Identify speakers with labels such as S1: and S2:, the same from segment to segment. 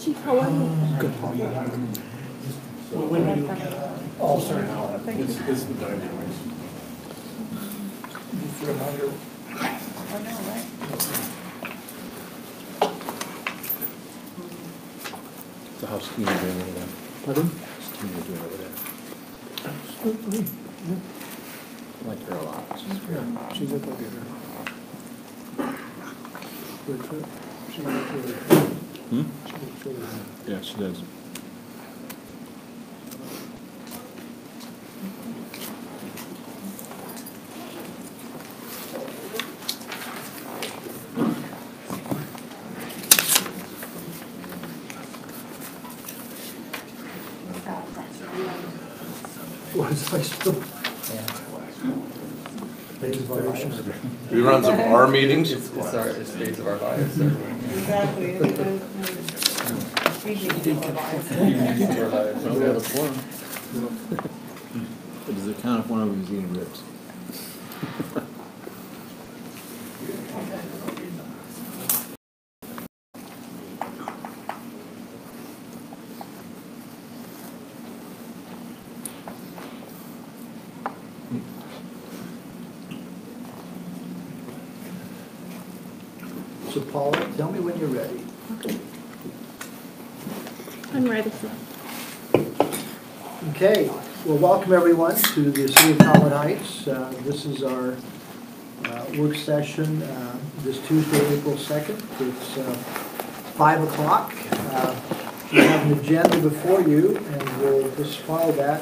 S1: Chief, how are you?
S2: Good.
S3: Well, when are you looking at? Oh, sorry.
S4: It's the dynamics.
S3: Just a reminder.
S1: I know, right?
S4: So how's Tina doing over there?
S3: Pardon?
S4: How's Tina doing over there?
S3: Absolutely.
S4: I like her a lot.
S3: Yeah, she's a go-getter. She works really hard.
S4: Hmm?
S3: She works really hard.
S4: Yeah, she does.
S3: Was I still?
S5: Reruns of our meetings?
S6: It's days of our lives. So.
S1: Exactly.
S6: Days of our lives.
S4: No, we have a quorum. But does it count if one of them is eating ribs?
S3: So Paula, tell me when you're ready.
S1: I'm ready.
S3: Okay, well, welcome everyone to the City of Cottonwood Heights. This is our work session this Tuesday, April 2nd. It's 5 o'clock. We have an agenda before you, and we'll just follow that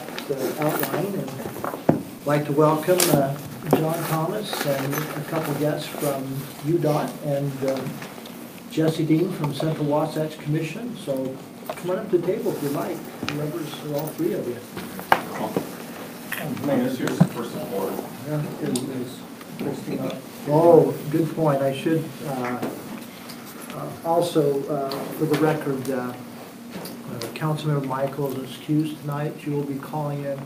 S3: outline. And I'd like to welcome John Thomas and a couple guests from UDOT and Jesse Dean from Central Wasatch Commission. So come on up to the table if you like, whoever's, or all three of you.
S5: Here's the first report.
S3: Oh, good point. I should also, for the record, Councilmember Michael is excused tonight. She will be calling in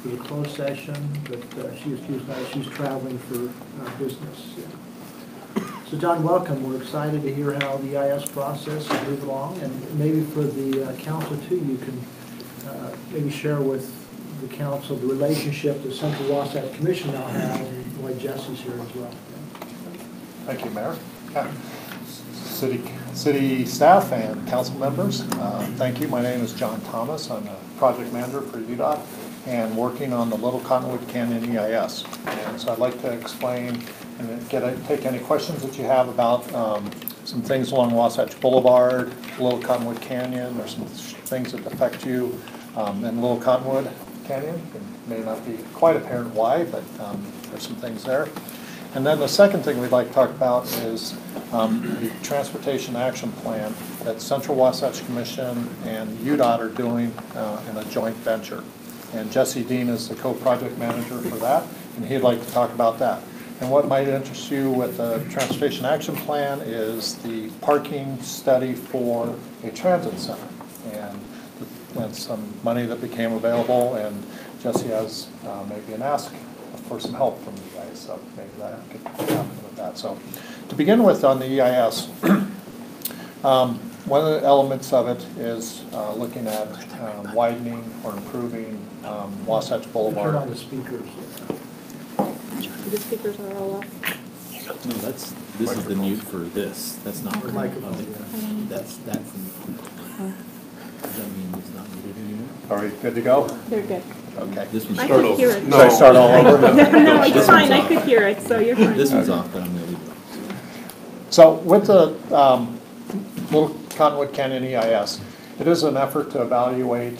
S3: for the closed session, but she is excused tonight. She's traveling for business. Yeah. So John, welcome. We're excited to hear how the EIS process is moving along, and maybe for the council too, you can maybe share with the council the relationship the Central Wasatch Commission now has, and why Jesse's here as well.
S7: Thank you, Mayor. City staff and council members, thank you. My name is John Thomas. I'm a project manager for UDOT and working on the Little Cottonwood Canyon EIS. And so I'd like to explain and take any questions that you have about some things along Wasatch Boulevard, Little Cottonwood Canyon. There's some things that affect you in Little Cottonwood Canyon. It may not be quite apparent why, but there's some things there. And then the second thing we'd like to talk about is the Transportation Action Plan that Central Wasatch Commission and UDOT are doing in a joint venture. And Jesse Dean is the co-project manager for that, and he'd like to talk about that. And what might interest you with the Transportation Action Plan is the parking study for a transit center. And some money that became available, and Jesse has maybe an ask for some help from you guys, so maybe that could happen with that. So to begin with on the EIS, one of the elements of it is looking at widening or improving Wasatch Boulevard.
S3: Turn on the speakers.
S1: The speakers are all off.
S4: No, this is the mute for this. That's not for
S3: Microphone,
S4: public.
S3: yeah.
S4: Does that mean it's not muted anymore?
S7: Are we good to go?
S1: They're good.
S7: Okay.
S4: This one's
S1: I
S5: Start
S1: could
S5: over.
S1: hear it.
S7: Should I start all over?
S1: No, it's
S4: This
S1: fine.
S4: one's
S1: I could hear it, so you're fine.
S4: This one's off, but I'm gonna leave it.
S7: So with the Little Cottonwood Canyon EIS, it is an effort to evaluate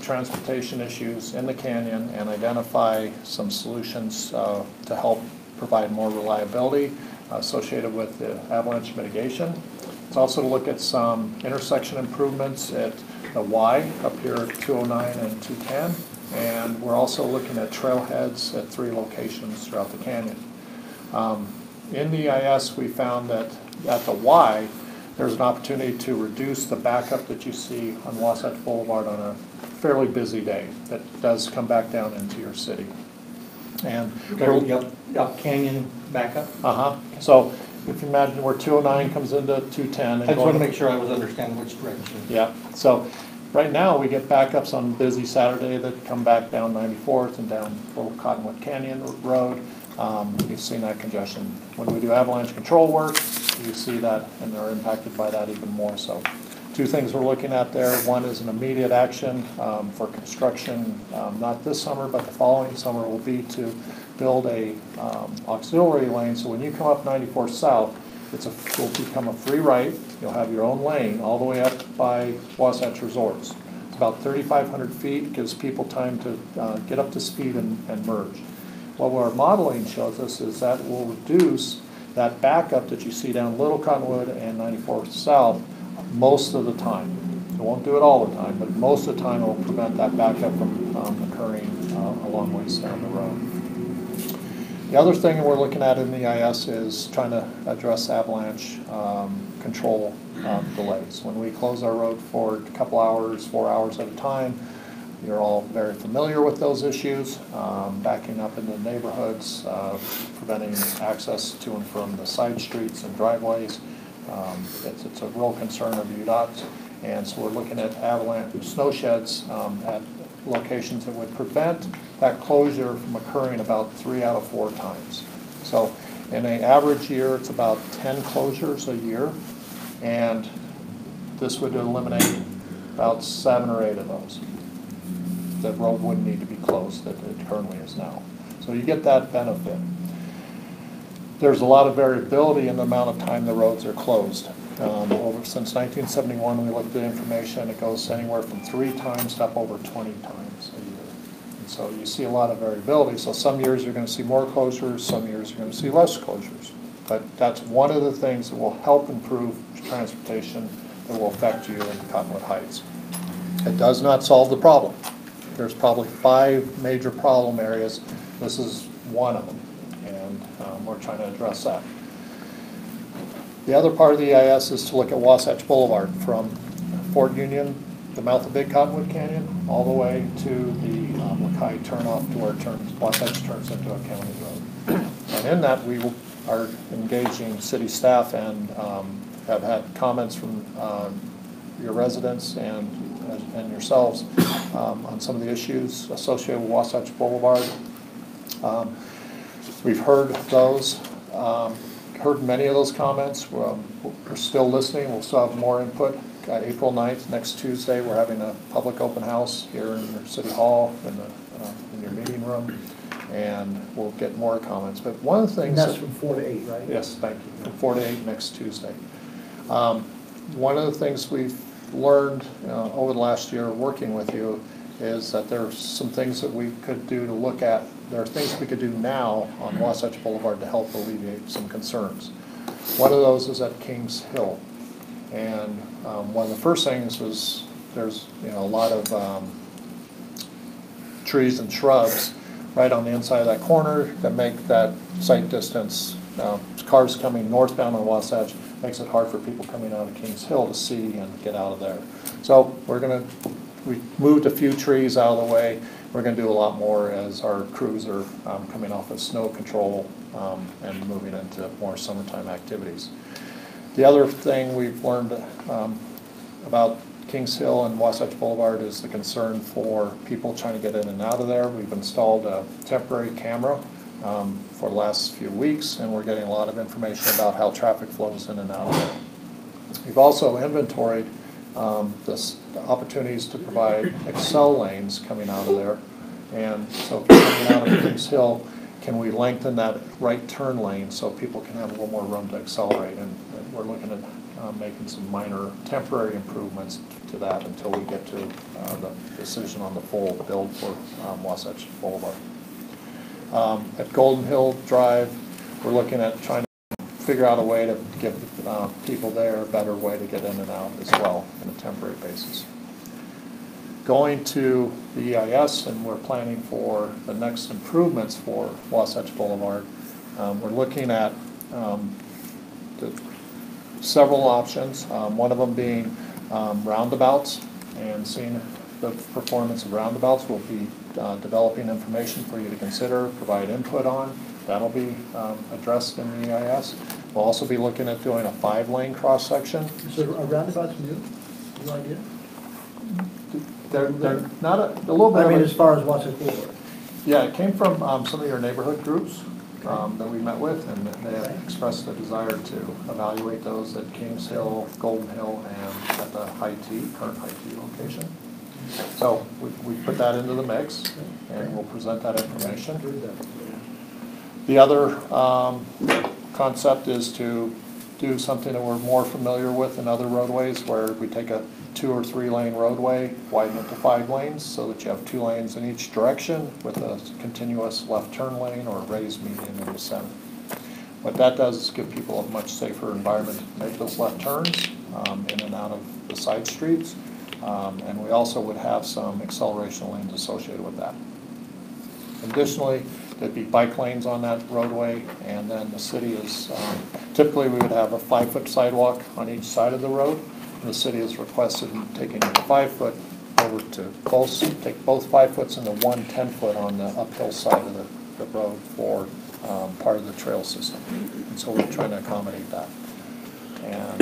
S7: transportation issues in the canyon and identify some solutions to help provide more reliability associated with the avalanche mitigation. It's also to look at some intersection improvements at the Y up here at 209 and 210. And we're also looking at trailheads at 3 locations throughout the canyon. In the EIS, we found that at the Y, there's an opportunity to reduce the backup that you see on Wasatch Boulevard on a fairly busy day that does come back down into your city. And
S6: Up canyon back up.
S7: So if you imagine where 209 comes into 210.
S2: I just want to make sure I was understanding which direction.
S7: Yeah, so right now we get backups on busy Saturday that come back down 94th and down Little Cottonwood Canyon Road. You've seen that congestion. When we do avalanche control work, you see that and are impacted by that even more so. Two things we're looking at there. One is an immediate action for construction, not this summer, but the following summer will be to build a auxiliary lane. So when you come up 94 South, will become a free right. You'll have your own lane all the way up by Wasatch Resorts. It's about 3,500 feet, gives people time to get up to speed and merge. What our modeling shows us is that will reduce that backup that you see down Little Cottonwood and 94 South most of the time. It won't do it all the time, but most of the time it will prevent that backup from occurring a long ways down the road. The other thing we're looking at in the EIS is trying to address avalanche control delays. When we close our road for a couple hours, 4 hours at a time, you're all very familiar with those issues, backing up into neighborhoods, preventing access to and from the side streets and driveways. It's a real concern of UDOT, and so we're looking at avalanche snow sheds at locations that would prevent that closure from occurring about 3 out of 4 times. So in an average year, it's about 10 closures a year, and this would eliminate about 7 or 8 of those. The road wouldn't need to be closed that it currently is now. So you get that benefit. There's a lot of variability in the amount of time the roads are closed. Since 1971, we looked at the information, it goes anywhere from 3 times to up over 20 times a year. And so you see a lot of variability. So some years you're going to see more closures, some years you're going to see less closures. But that's one of the things that will help improve transportation that will affect you in Cottonwood Heights. It does not solve the problem. There's probably 5 major problem areas. This is one of them, and we're trying to address that. The other part of the EIS is to look at Wasatch Boulevard from Fort Union, the mouth of Big Cottonwood Canyon, all the way to the Mackay turnoff to where Wasatch turns into a county road. And in that, we are engaging city staff and have had comments from your residents and yourselves on some of the issues associated with Wasatch Boulevard. We've heard those, heard many of those comments. We're still listening. We'll still have more input. April 9th, next Tuesday, we're having a public open house here in your City Hall in your meeting room, and we'll get more comments. But one of the things...
S3: And that's from 4 to 8, right?
S7: Yes, thank you. From 4 to 8 next Tuesday. One of the things we've learned over the last year working with you is that there are some things that we could do to look at. There are things we could do now on Wasatch Boulevard to help alleviate some concerns. One of those is at Kings Hill. And one of the first things was there's a lot of trees and shrubs right on the inside of that corner that make that sight distance. Cars coming northbound on Wasatch makes it hard for people coming out of Kings Hill to see and get out of there. So we moved a few trees out of the way. We're going to do a lot more as our crews are coming off of snow control and moving into more summertime activities. The other thing we've learned about Kings Hill and Wasatch Boulevard is the concern for people trying to get in and out of there. We've installed a temporary camera for the last few weeks, and we're getting a lot of information about how traffic flows in and out of there. We've also inventoried the opportunities to provide accel lanes coming out of there. And so if you're coming out of Kings Hill, can we lengthen that right turn lane so people can have a little more room to accelerate? And we're looking at making some minor temporary improvements to that until we get to the decision on the full build for Wasatch Boulevard. At Golden Hill Drive, we're looking at trying to figure out a way to give people there a better way to get in and out as well on a temporary basis. Going to the EIS, and we're planning for the next improvements for Wasatch Boulevard. We're looking at several options, one of them being roundabouts, and seeing the performance of roundabouts. We'll be developing information for you to consider, provide input on. that'll be addressed in the EIS. We'll also be looking at doing a 5-lane cross-section.
S3: So a roundabout's new, no idea?
S7: They're not a little bit
S3: I mean,
S7: of
S3: as
S7: a,
S3: far as what's it for?
S7: yeah, it came from some of your neighborhood groups that we met with, and they have expressed a desire to evaluate those at Kings Hill, Golden Hill, and at the current High T location. So we put that into the mix, and we'll present that information. The other concept is to do something that we're more familiar with in other roadways, where we take a 2 or 3 lane roadway, widen it to 5 lanes, so that you have 2 lanes in each direction with a continuous left turn lane or a raised median in the center. What that does is give people a much safer environment to make those left turns in and out of the side streets. And we also would have some acceleration lanes associated with that. Additionally, there'd be bike lanes on that roadway, and then the city is, typically we would have a 5-foot sidewalk on each side of the road. And the city has requested taking the 5-foot over to take both 5-foots into 1 10-foot on the uphill side of the road for part of the trail system. And so we're trying to accommodate that. And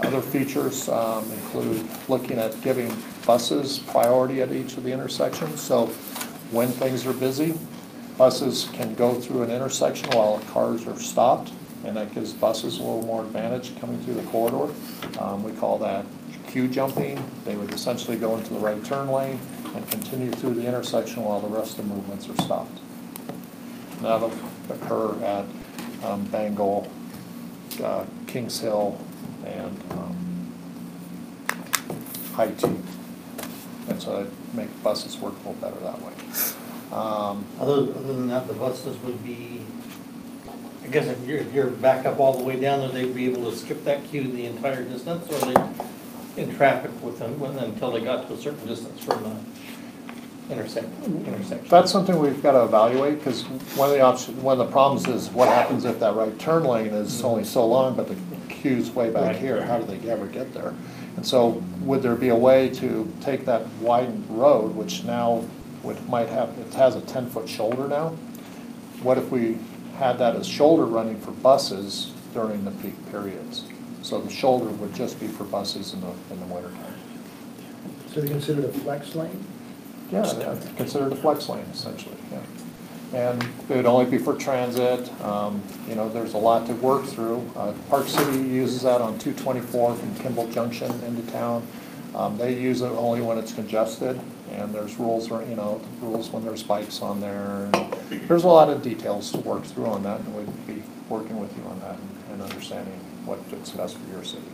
S7: other features include looking at giving buses priority at each of the intersections. So when things are busy, buses can go through an intersection while cars are stopped, and that gives buses a little more advantage coming through the corridor. We call that queue jumping. They would essentially go into the right turn lane and continue through the intersection while the rest of the movements are stopped. And that'll occur at Bengal, Kings Hill, and High T. And so it'd make buses work a little better that way.
S2: Other than that, the buses would be, I guess if you're back up all the way down there, they'd be able to skip that queue the entire distance, or they in traffic with them until they got to a certain distance from the intersection?
S7: That's something we've got to evaluate, because one of the problems is what happens if that right turn lane is only so long, but the queue's way back here. How do they ever get there? And so would there be a way to take that widened road, which now it has a 10-foot shoulder now? What if we had that as shoulder running for buses during the peak periods? So the shoulder would just be for buses in the winter time.
S3: So they consider it a flex lane?
S7: Yeah, considered a flex lane essentially, yeah. And it would only be for transit. You know, there's a lot to work through. Park City uses that on 224 from Kimball Junction into town. They use it only when it's congested, and there's rules, rules when there's bikes on there. And there's a lot of details to work through on that, and we'd be working with you on that and understanding what fits best for your city.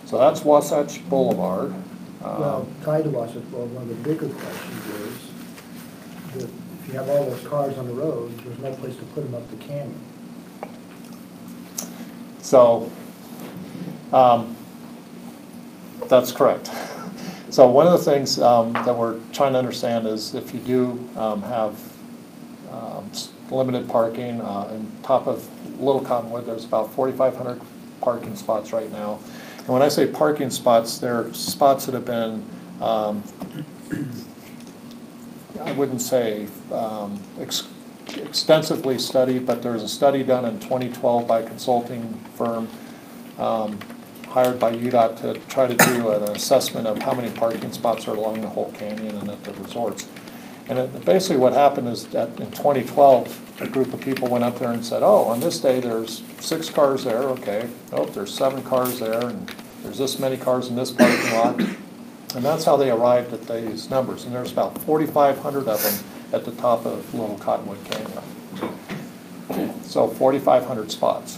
S7: So that's Wasatch Boulevard.
S3: Well, tied to Wasatch Boulevard, one of the bigger questions is that if you have all those cars on the road, there's no place to put them up the canyon.
S7: So, that's correct. So one of the things that we're trying to understand is if you do have limited parking on top of Little Cottonwood, there's about 4,500 parking spots right now. And when I say parking spots, they're spots that have been, I wouldn't say extensively studied, but there was a study done in 2012 by a consulting firm hired by UDOT to try to do an assessment of how many parking spots are along the whole canyon and at the resorts. And basically what happened is that in 2012, a group of people went up there and said, oh, on this day there's 6 cars there, okay. Oh, there's 7 cars there, and there's this many cars in this parking lot. And that's how they arrived at these numbers. And there's about 4,500 of them at the top of Little Cottonwood Canyon. So 4,500 spots.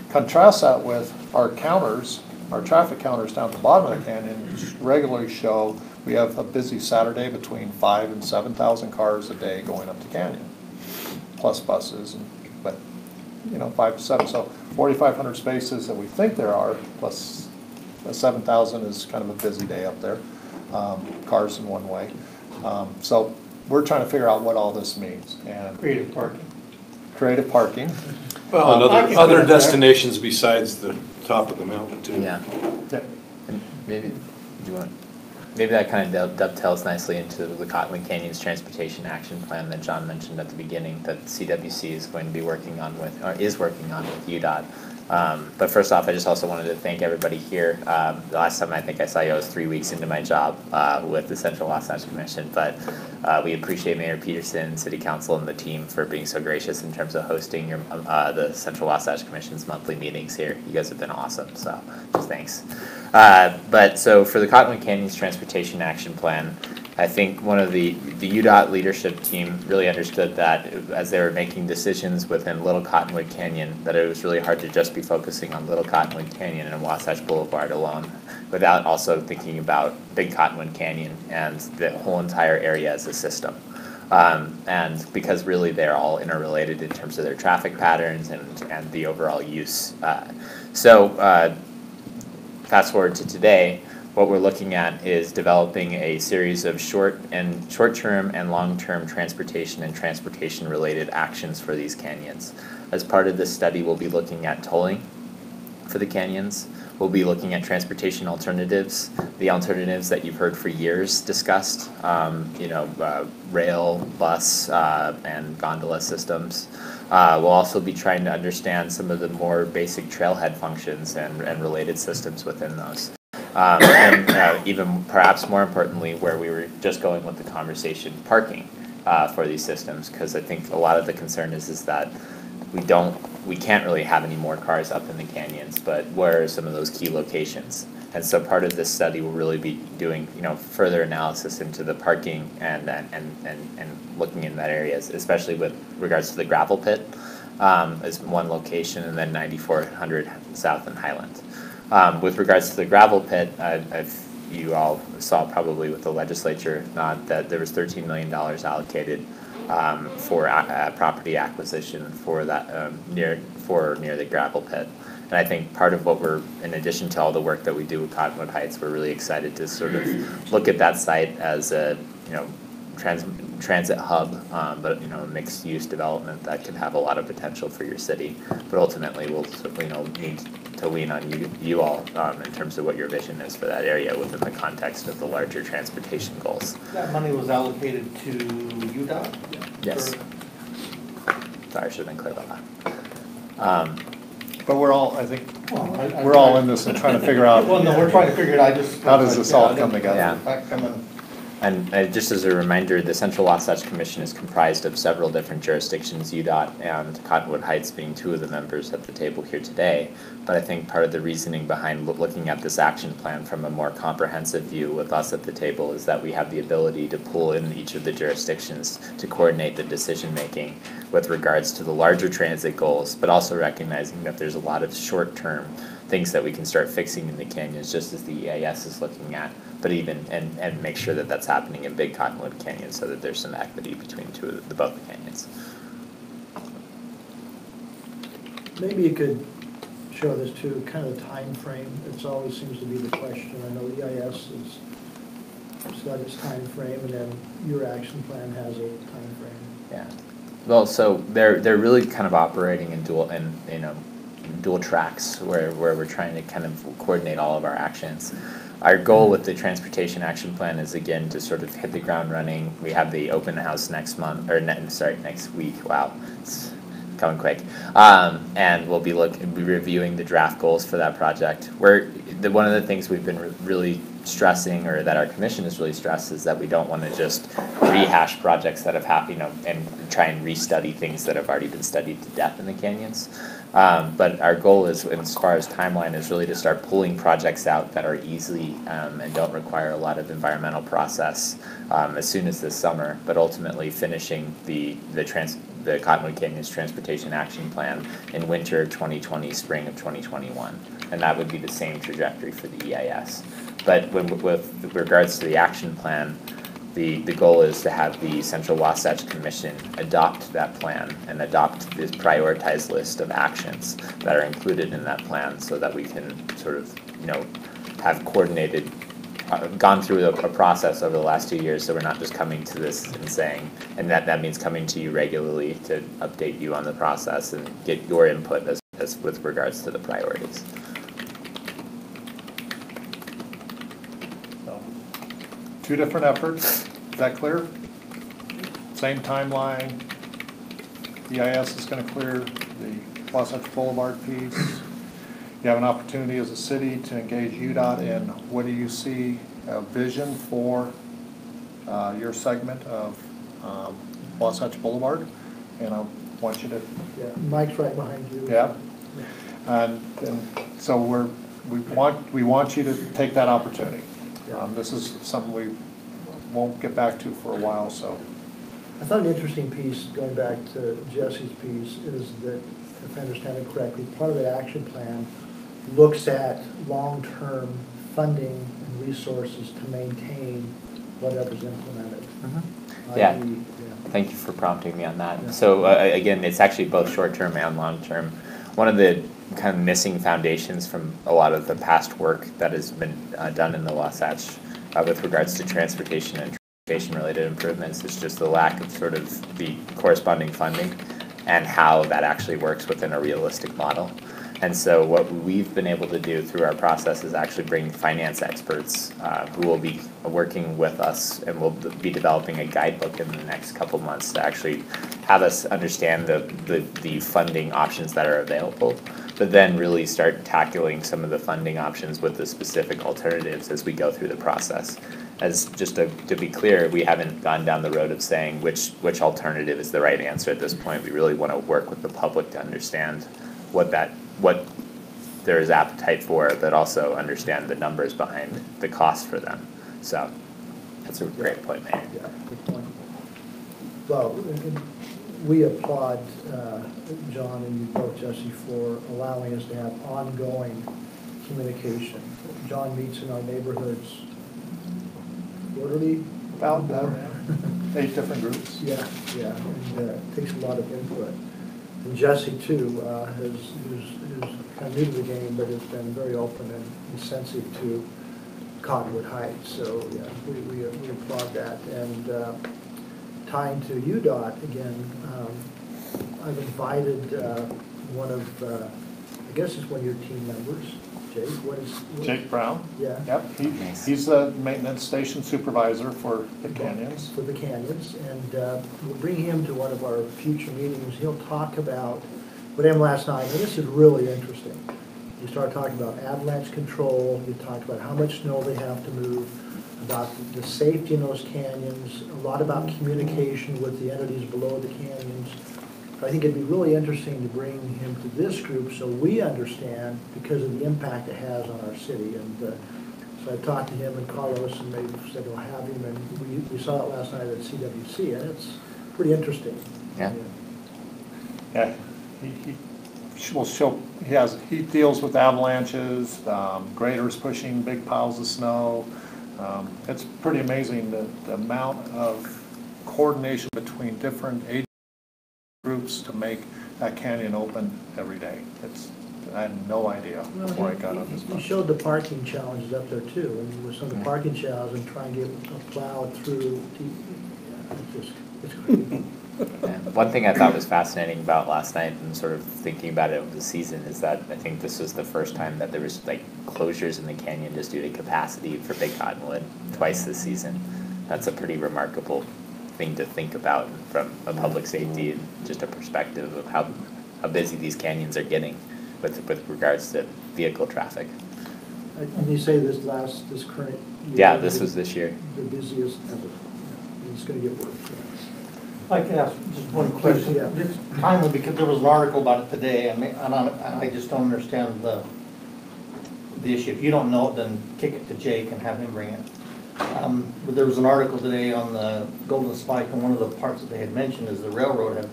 S7: Contrast that with our counters, our traffic counters down at the bottom of the canyon, which regularly show we have a busy Saturday between 5,000 and 7,000 cars a day going up the canyon, plus buses, but 5 to 7. So 4,500 spaces that we think there are, plus 7,000 is kind of a busy day up there, cars in one way. So we're trying to figure out what all this means. And
S2: Creative parking.
S7: Creative parking.
S5: Well, and other destinations besides the top of the mountain too.
S6: Yeah.
S7: Yeah.
S6: And maybe, do you want?
S8: maybe that kind of dovetails nicely into the Cottonwood Canyons Transportation Action Plan that John mentioned at the beginning that CWC is going to be working on with, or is working on with UDOT. But first off, I just also wanted to thank everybody here. The last time I think I saw you, I was 3 weeks into my job with the Central Wasatch Commission, but we appreciate Mayor Peterson, City Council, and the team for being so gracious in terms of hosting your the Central Wasatch Commission's monthly meetings here. You guys have been awesome, so just thanks. But so for the Cottonwood Canyons Transportation Action Plan, I think one of the UDOT leadership team really understood that as they were making decisions within Little Cottonwood Canyon, that it was really hard to just be focusing on Little Cottonwood Canyon and Wasatch Boulevard alone, without also thinking about Big Cottonwood Canyon and the whole entire area as a system. And because really they're all interrelated in terms of their traffic patterns and the overall use. Fast forward to today, what we're looking at is developing a series of short-term and long-term transportation and transportation-related actions for these canyons. As part of this study, we'll be looking at tolling for the canyons. We'll be looking at transportation alternatives, the alternatives that you've heard for years discussed, rail, bus, and gondola systems. We'll also be trying to understand some of the more basic trailhead functions and related systems within those. Even perhaps more importantly, where we were just going with the conversation, parking for these systems, because I think a lot of the concern is that we can't really have any more cars up in the canyons, but where are some of those key locations? And so part of this study will really be doing further analysis into the parking and looking in that areas, especially with regards to the gravel pit as one location, and then 9400 South and Highland. With regards to the gravel pit, you all saw probably with the legislature that there was $13 million allocated for property acquisition for that near the gravel pit. And I think part of what we're, in addition to all the work that we do with Cottonwood Heights, we're really excited to sort of look at that site as a transit hub, but a mixed use development that can have a lot of potential for your city. But ultimately, we'll need to lean on you all in terms of what your vision is for that area within the context of the larger transportation goals.
S2: That money was allocated to UDOT?
S8: Yes. Sorry, I should have been clear about that.
S7: But we're all, I think, we're all in this and trying to figure out.
S2: Well, no, we're trying to figure it out.
S7: How does this all come together?
S8: Yeah. And just as a reminder, the Central Wasatch Commission is comprised of several different jurisdictions, UDOT and Cottonwood Heights being two of the members at the table here today. But I think part of the reasoning behind looking at this action plan from a more comprehensive view with us at the table is that we have the ability to pull in each of the jurisdictions to coordinate the decision making with regards to the larger transit goals, but also recognizing that there's a lot of short-term things that we can start fixing in the canyons, just as the EIS is looking at, but even and make sure that that's happening in Big Cottonwood Canyon so that there's some equity between both the canyons.
S3: Maybe you could show this too, kind of the time frame. It always seems to be the question. I know EIS has got its time frame, and then your action plan has a time frame.
S8: Yeah. Well, so they're really kind of operating in dual tracks where we're trying to kind of coordinate all of our actions. Our goal with the Transportation Action Plan is, again, to sort of hit the ground running. We have the open house next week. Wow, it's coming quick. And we'll be reviewing the draft goals for that project. One of the things we've been really stressing, or that our commission has really stressed, is that we don't want to just rehash projects that have happened, and try and restudy things that have already been studied to death in the canyons. But our goal is, as far as timeline, is really to start pulling projects out that are easy and don't require a lot of environmental process as soon as this summer, but ultimately finishing the Cottonwood Canyons Transportation Action Plan in winter of 2020, spring of 2021. And that would be the same trajectory for the EIS. But with regards to the action plan, the goal is to have the Central Wasatch Commission adopt that plan and adopt this prioritized list of actions that are included in that plan, so that we can sort of, have coordinated, gone through a process over the last 2 years, so we're not just coming to this and saying, and that means coming to you regularly to update you on the process and get your input as with regards to the priorities.
S7: two different efforts. Is that clear? Same timeline. EIS is going to clear the Wasatch Boulevard piece. You have an opportunity as a city to engage UDOT in what do you see a vision for your segment of Wasatch Boulevard, and I want you to.
S3: Yeah, Mike's right behind you.
S7: Yeah, and so we want you to take that opportunity. This is something we won't get back to for a while, so.
S3: I thought an interesting piece, going back to Jesse's piece, is that, if I understand it correctly, part of the action plan looks at long-term funding and resources to maintain whatever's implemented.
S8: Yeah.
S3: i.e.,
S8: Thank you for prompting me on that.
S3: Yeah.
S8: So again, it's actually both short-term and long-term. One of the kind of missing foundations from a lot of the past work that has been done in the Wasatch with regards to transportation and transportation-related improvements is just the lack of sort of the corresponding funding and how that actually works within a realistic model. And so what we've been able to do through our process is actually bring finance experts who will be working with us, and we'll be developing a guidebook in the next couple months to actually have us understand the funding options that are available, but then really start tackling some of the funding options with the specific alternatives as we go through the process. As just to be clear, we haven't gone down the road of saying which alternative is the right answer at this point. We really want to work with the public to understand what there is appetite for, but also understand the numbers behind the cost for them. So that's a great point, Mayor.
S3: Yeah, good point. Well, we applaud John and you both, Jesse, for allowing us to have ongoing communication. John meets in our neighborhoods quarterly.
S7: About 8 different groups.
S3: Yeah, and takes a lot of input. And Jesse, too, who's kind of new to the game, but has been very open and sensitive to Cottonwood Heights. So, yeah, we applaud that. And tying to UDOT, again, I've invited one of, I guess it's one of your team members, Jake.
S7: Jake Brown?
S3: Yeah.
S7: Yep,
S8: Nice.
S7: he's the maintenance station supervisor for the canyons.
S3: For the canyons, and we'll bring him to one of our future meetings. He'll talk about what happened last night, and this is really interesting. You start talking about avalanche control, you talk about how much snow they have to move, about the safety in those canyons, a lot about communication with the entities below the canyons. I think it'd be really interesting to bring him to this group so we understand, because of the impact it has on our city. And so I talked to him and Carlos, and they said we'll have him, and we saw it last night at CWC, and it's pretty interesting.
S8: Yeah.
S7: Yeah, he deals with avalanches, graders pushing big piles of snow. It's pretty amazing the amount of coordination between different agencies groups to make that canyon open every day. I had no idea before I got on this.
S3: You showed the parking challenges up there too, and with some of the parking challenges and trying to get a plow through. It's crazy.
S8: Yeah. One thing I thought was fascinating about last night and sort of thinking about it over the season is that I think this was the first time that there was like closures in the canyon just due to capacity for Big Cottonwood twice this season. That's a pretty remarkable thing to think about from a public safety and just a perspective of how busy these canyons are getting with regards to vehicle traffic.
S3: And you say this current year?
S8: Yeah, this was this year.
S3: The busiest ever. It's going to get worse.
S2: I can ask just one question.
S3: Yeah.
S2: It's timely because there was an article about it today, and I just don't understand the issue. If you don't know it, then kick it to Jake and have him bring it. But there was an article today on the Golden Spike, and one of the parts that they had mentioned is the railroad had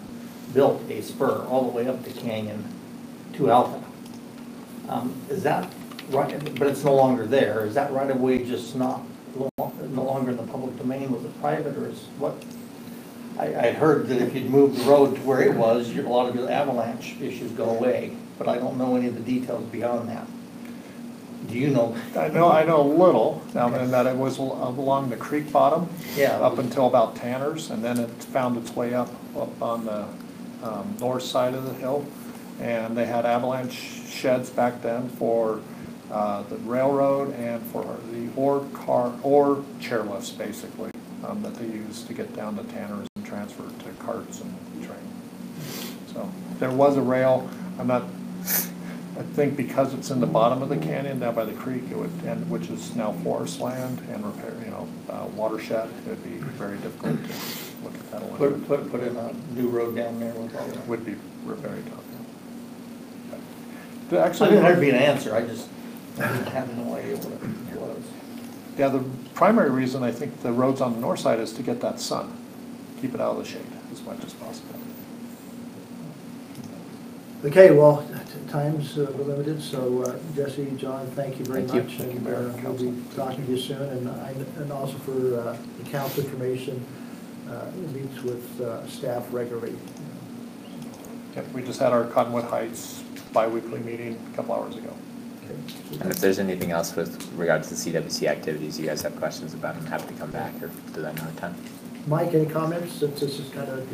S2: built a spur all the way up the canyon to Alpha. Is that right? But it's no longer there. Is that right of way just no longer in the public domain? Was it private, or is what? I heard that if you'd move the road to where it was, a lot of your avalanche issues go away. But I don't know any of the details beyond that. Do you know?
S7: I know a little, and that it was along the creek bottom.
S2: Yeah.
S7: Up until about Tanner's, and then it found its way up on the north side of the hill. And they had avalanche sheds back then for the railroad and for the ore chairlifts, basically, that they use to get down to Tanners and transfer to carts and train. So there was a rail. I think because it's in the bottom of the canyon down by the creek, it would, and which is now forest land and repair, watershed, it would be very difficult to look at that one.
S2: Put in a new road down there with all that.
S7: Would be very tough.
S2: I
S7: Actually,
S2: didn't have to be an answer, I just didn't have no idea what it was.
S7: yeah, the primary reason I think the road's on the north side is to get that sun, keep it out of the shade as much as possible.
S3: Okay, well, time's limited, so Jesse, John, thank you very
S8: Thank you.
S3: much.
S7: Thank you,
S3: And
S7: Mayor,
S3: we'll be
S7: Council.
S3: talking to you soon, and also for the council information, meets with staff regularly.
S7: Yep, we just had our Cottonwood Heights bi-weekly meeting a couple hours ago.
S8: And if there's anything else with regards to CWC activities you guys have questions about, I'm happy to come back or do that another time.
S3: Mike, any comments, since this is kind of,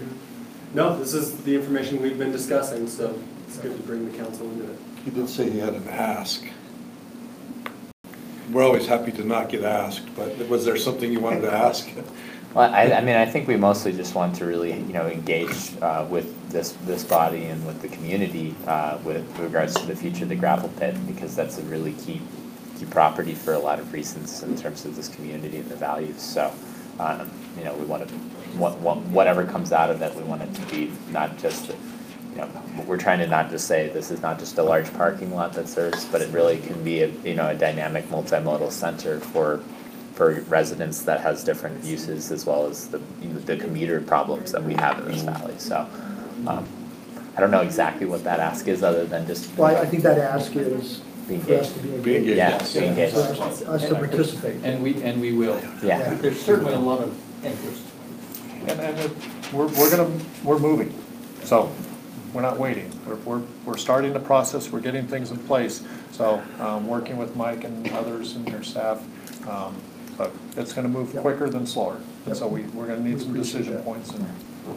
S9: No, this is the information we've been discussing, so it's good to bring the council into it.
S5: He did say he had an ask. We're always happy to not get asked, but was there something you wanted to ask?
S8: Well, I mean, I think we mostly just want to really, engage with this body and with the community with regards to the future of the gravel pit, because that's a really key property for a lot of reasons in terms of this community and the values. So, we want to, whatever comes out of it, we want it to be not just, we're trying to not just say this is not just a large parking lot that serves, but it really can be a dynamic multimodal center for residents that has different uses, as well as the commuter problems that we have in this valley. So I don't know exactly what that ask is, other than just
S3: well, I think that ask is
S8: being
S3: for us
S8: engaged.
S3: to be
S5: Be
S3: engaged.
S5: engaged.
S8: Yeah, be engaged.
S3: For us to participate.
S6: And we will.
S8: Yeah.
S2: There's certainly a lot of interest.
S7: And we're moving, so we're not waiting. We're starting the process, we're getting things in place. So, working with Mike and others and your staff, but it's gonna move quicker than slower. And so we're gonna need some decision points, and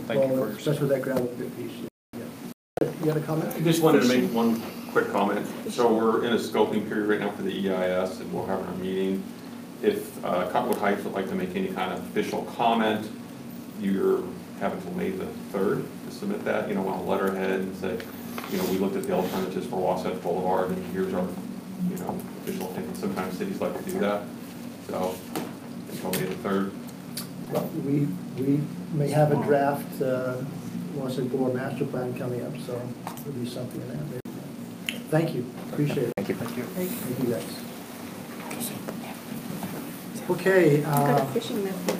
S7: thank you for your
S3: Especially with that gravel pit piece. Yeah. You had a comment?
S10: I just wanted to make one quick comment. So we're in a scoping period right now for the EIS, and we'll have our meeting. If Cottonwood Heights would like to make any kind of official comment, you're having until May the 3rd to submit that, on a letterhead and say, we looked at the alternatives for Wasatch Boulevard, and here's our, official opinion. Sometimes cities like to do that. So until May the 3rd.
S3: Well, we may have a draft, Wasatch Boulevard master plan coming up, so there'll be something in that. Thank you, appreciate it.
S8: Thank you.
S7: Thank you.
S3: Thank you, guys. Okay,
S1: I've got a fishing method.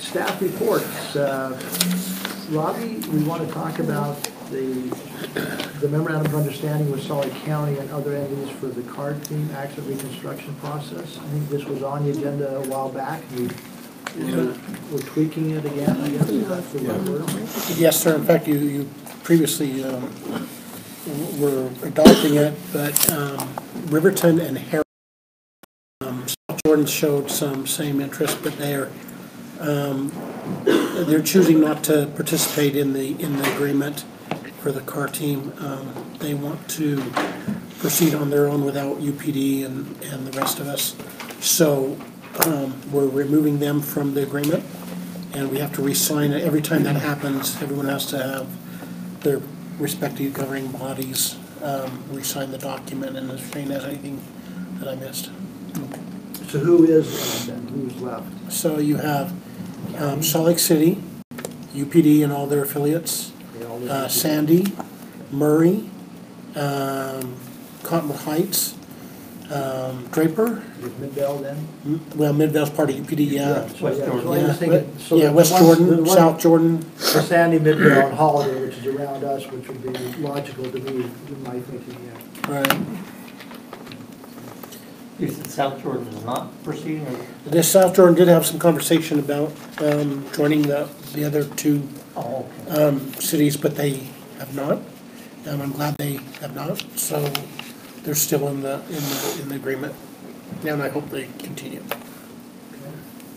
S3: staff reports. Robbie, we want to talk about the memorandum of understanding with Salt Lake County and other entities for the card team accident reconstruction process. I think this was on the agenda a while back. We're tweaking it again, I guess. Is that the right word?
S11: Yes, sir. In fact, you previously were adopting it, but Riverton and Harris, South Jordan showed some same interest, but they're choosing not to participate in the agreement for the car team. They want to proceed on their own without UPD and the rest of us. So we're removing them from the agreement, and we have to re-sign it. Every time that happens, everyone has to have their respective governing bodies re-sign the document, and if Shane has anything that I missed.
S3: So who is then? Who's left?
S11: So you have Salt Lake City, UPD and all their affiliates, Sandy, Murray, Cottonwood Heights, Draper.
S3: Is Midvale then?
S11: Well, Midvale's part of UPD, yeah.
S2: West Jordan.
S3: So I was thinking, so
S11: Yeah,
S3: the
S11: West
S3: ones-
S11: Jordan,
S3: the one-
S11: South Jordan.
S3: The Sandy, Midvale, and Holiday, which is around us, which would be logical to me, in my thinking, yeah.
S11: Right.
S2: You said South Jordan is not proceeding, or?
S11: This South Jordan did have some conversation about joining the other two
S2: Oh, okay.
S11: cities, but they have not. And I'm glad they have not. So they're still in the agreement, and I hope they continue.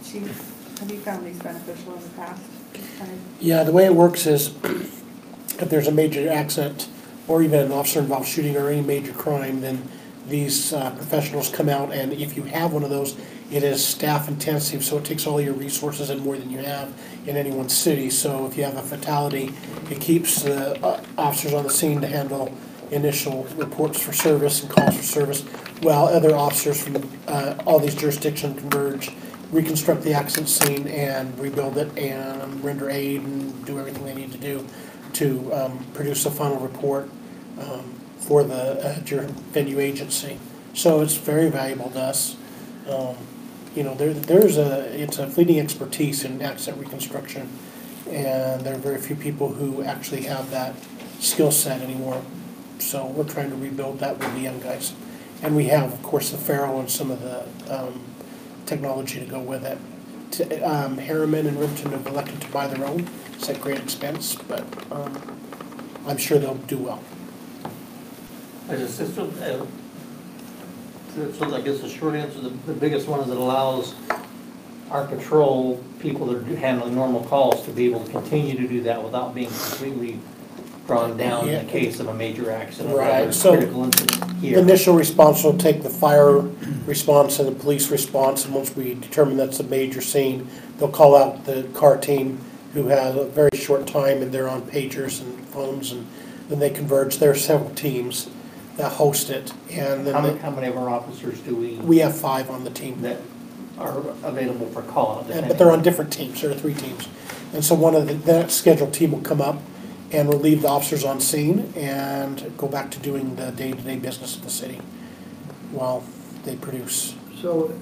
S1: Chief, have you found these beneficial in the past?
S11: Yeah, the way it works is if there's a major accident or even an officer-involved shooting or any major crime, then these professionals come out, and if you have one of those, it is staff intensive, so it takes all your resources and more than you have in any one city. So if you have a fatality, it keeps the officers on the scene to handle initial reports for service and calls for service, while other officers from all these jurisdictions converge, reconstruct the accident scene and rebuild it and render aid and do everything they need to do to produce a final report for the venue agency. So it's very valuable to us. You know, it's a fleeting expertise in accident reconstruction, and there are very few people who actually have that skill set anymore. So we're trying to rebuild that with the young guys. And we have, of course, the Faro and some of the technology to go with it. Harriman and Riverton have elected to buy their own. It's at great expense, but I'm sure they'll do well.
S2: So I guess the short answer, the biggest one is it allows our patrol people that are handling normal calls to be able to continue to do that without being completely drawn down in the case of a major accident.
S11: Right,
S2: Or a
S11: so
S2: critical incident here.
S11: the initial response will take the fire response and the police response, and once we determine that's a major scene, they'll call out the car team who has a very short time and they're on pagers and phones, and then they converge. There are several teams that host it, and then
S2: How many of our officers do
S11: we have 5 on the team.
S2: that are available for call-out?
S11: But they're on different teams. There are 3 teams. And so one of that scheduled team will come up and will leave the officers on scene and go back to doing the day-to-day business of the city while they produce.
S3: So,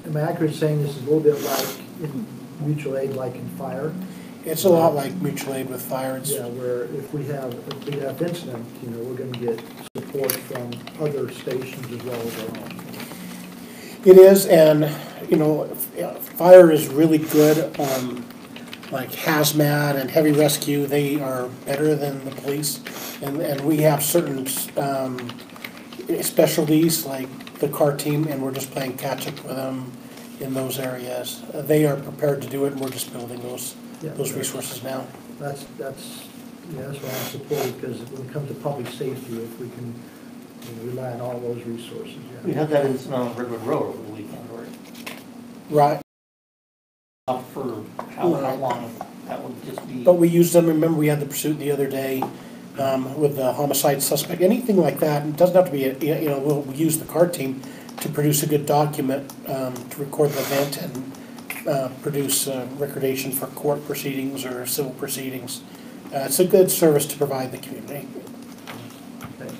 S3: am I accurate saying this is a little bit like in mutual aid, like in fire?
S11: It's a lot like mutual aid with fire. It's,
S3: Yeah, where if we have incident, you know, we're going to get support from other stations as well as our own.
S11: It is, and you know, fire is really good on like hazmat and heavy rescue. They are better than the police, and we have certain specialties like the car team, and we're just playing catch up with them in those areas. They are prepared to do it, and we're just building those resources now.
S3: That's why I'm supportive, because when it comes to public safety, if we can rely on all those resources. Yeah.
S2: We had that incident on Redwood Road over the weekend,
S11: Right.
S2: for how long that would just be.
S11: But we used them. Remember, we had the pursuit the other day with the homicide suspect. Anything like that. It doesn't have to be. We'll use the car team to produce a good document to record the event and produce recordation for court proceedings or civil proceedings. It's a good service to provide the community.
S3: Okay.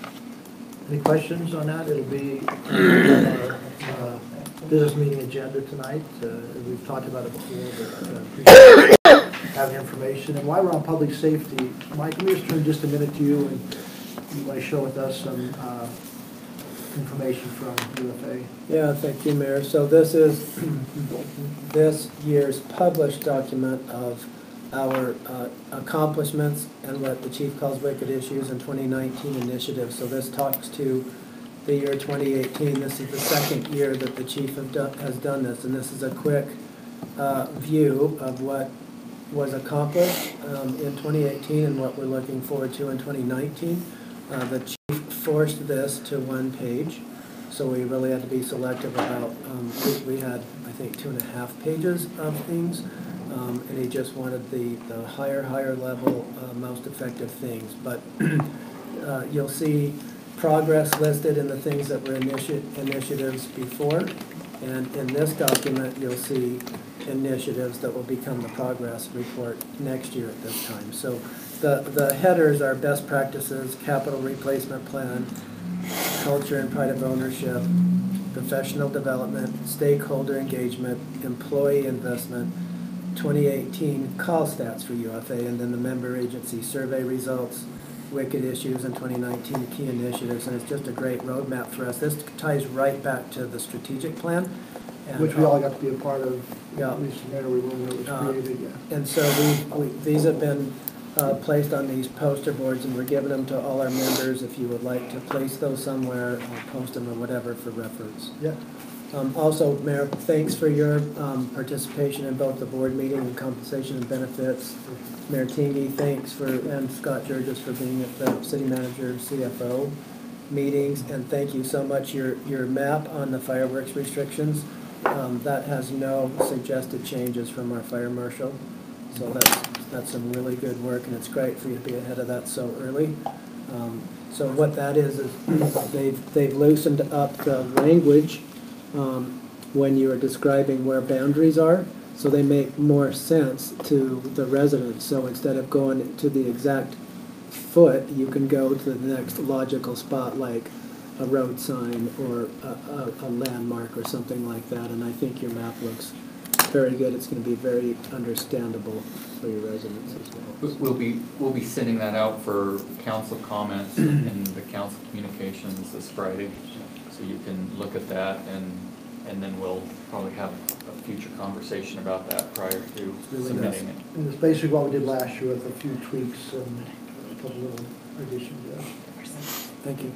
S3: Any questions on that? It'll be on our business meeting agenda tonight. We've talked about it before, but appreciate having information. And while we're on public safety, Mike, let me just turn just a minute to you, and you want to share with us some information from UFA.
S12: Yeah, thank you, Mayor. So this is this year's published document of our accomplishments and what the chief calls wicked issues in 2019 initiatives. So this talks to the year 2018. This is the second year that the chief has done this, and this is a quick view of what was accomplished in 2018 and what we're looking forward to in 2019. The chief forced this to one page, so we really had to be selective about, we had, I think, 2.5 pages of things, and he just wanted the higher level, most effective things. But you'll see progress listed in the things that were initiatives before, and in this document you'll see initiatives that will become the progress report next year at this time. So the headers are best practices, capital replacement plan, culture and pride of ownership, professional development, stakeholder engagement, employee investment, 2018 call stats for UFA, and then the member agency survey results, wicked issues in 2019, key initiatives, and it's just a great roadmap for us. This ties right back to the strategic plan. And,
S3: which we all got to be a part of,
S12: yeah.
S3: at least the matter we learned it was created, yeah.
S12: And so these have been placed on these poster boards, and we're giving them to all our members. If you would like to place those somewhere or post them or whatever for reference.
S3: Yeah.
S12: Also, Mayor, thanks for your participation in both the board meeting and compensation and benefits. Mayor Tingy, thanks and Scott Jurgis for being the city manager, CFO. meetings, and thank you so much. Your map on the fireworks restrictions, that has no suggested changes from our fire marshal. So that's some really good work, and it's great for you to be ahead of that so early. So what that is they've loosened up the language when you are describing where boundaries are, so they make more sense to the residents. So instead of going to the exact foot, you can go to the next logical spot, like a road sign or a landmark or something like that. And I think your map looks very good. It's going to be very understandable for your residents as well.
S6: We'll be sending that out for council comments in the council communications this Friday. So you can look at that, and then we'll probably have a future conversation about that prior to submitting it.
S3: And it's basically what we did last year with a few tweaks and a couple little additions, yeah.
S12: Thank you.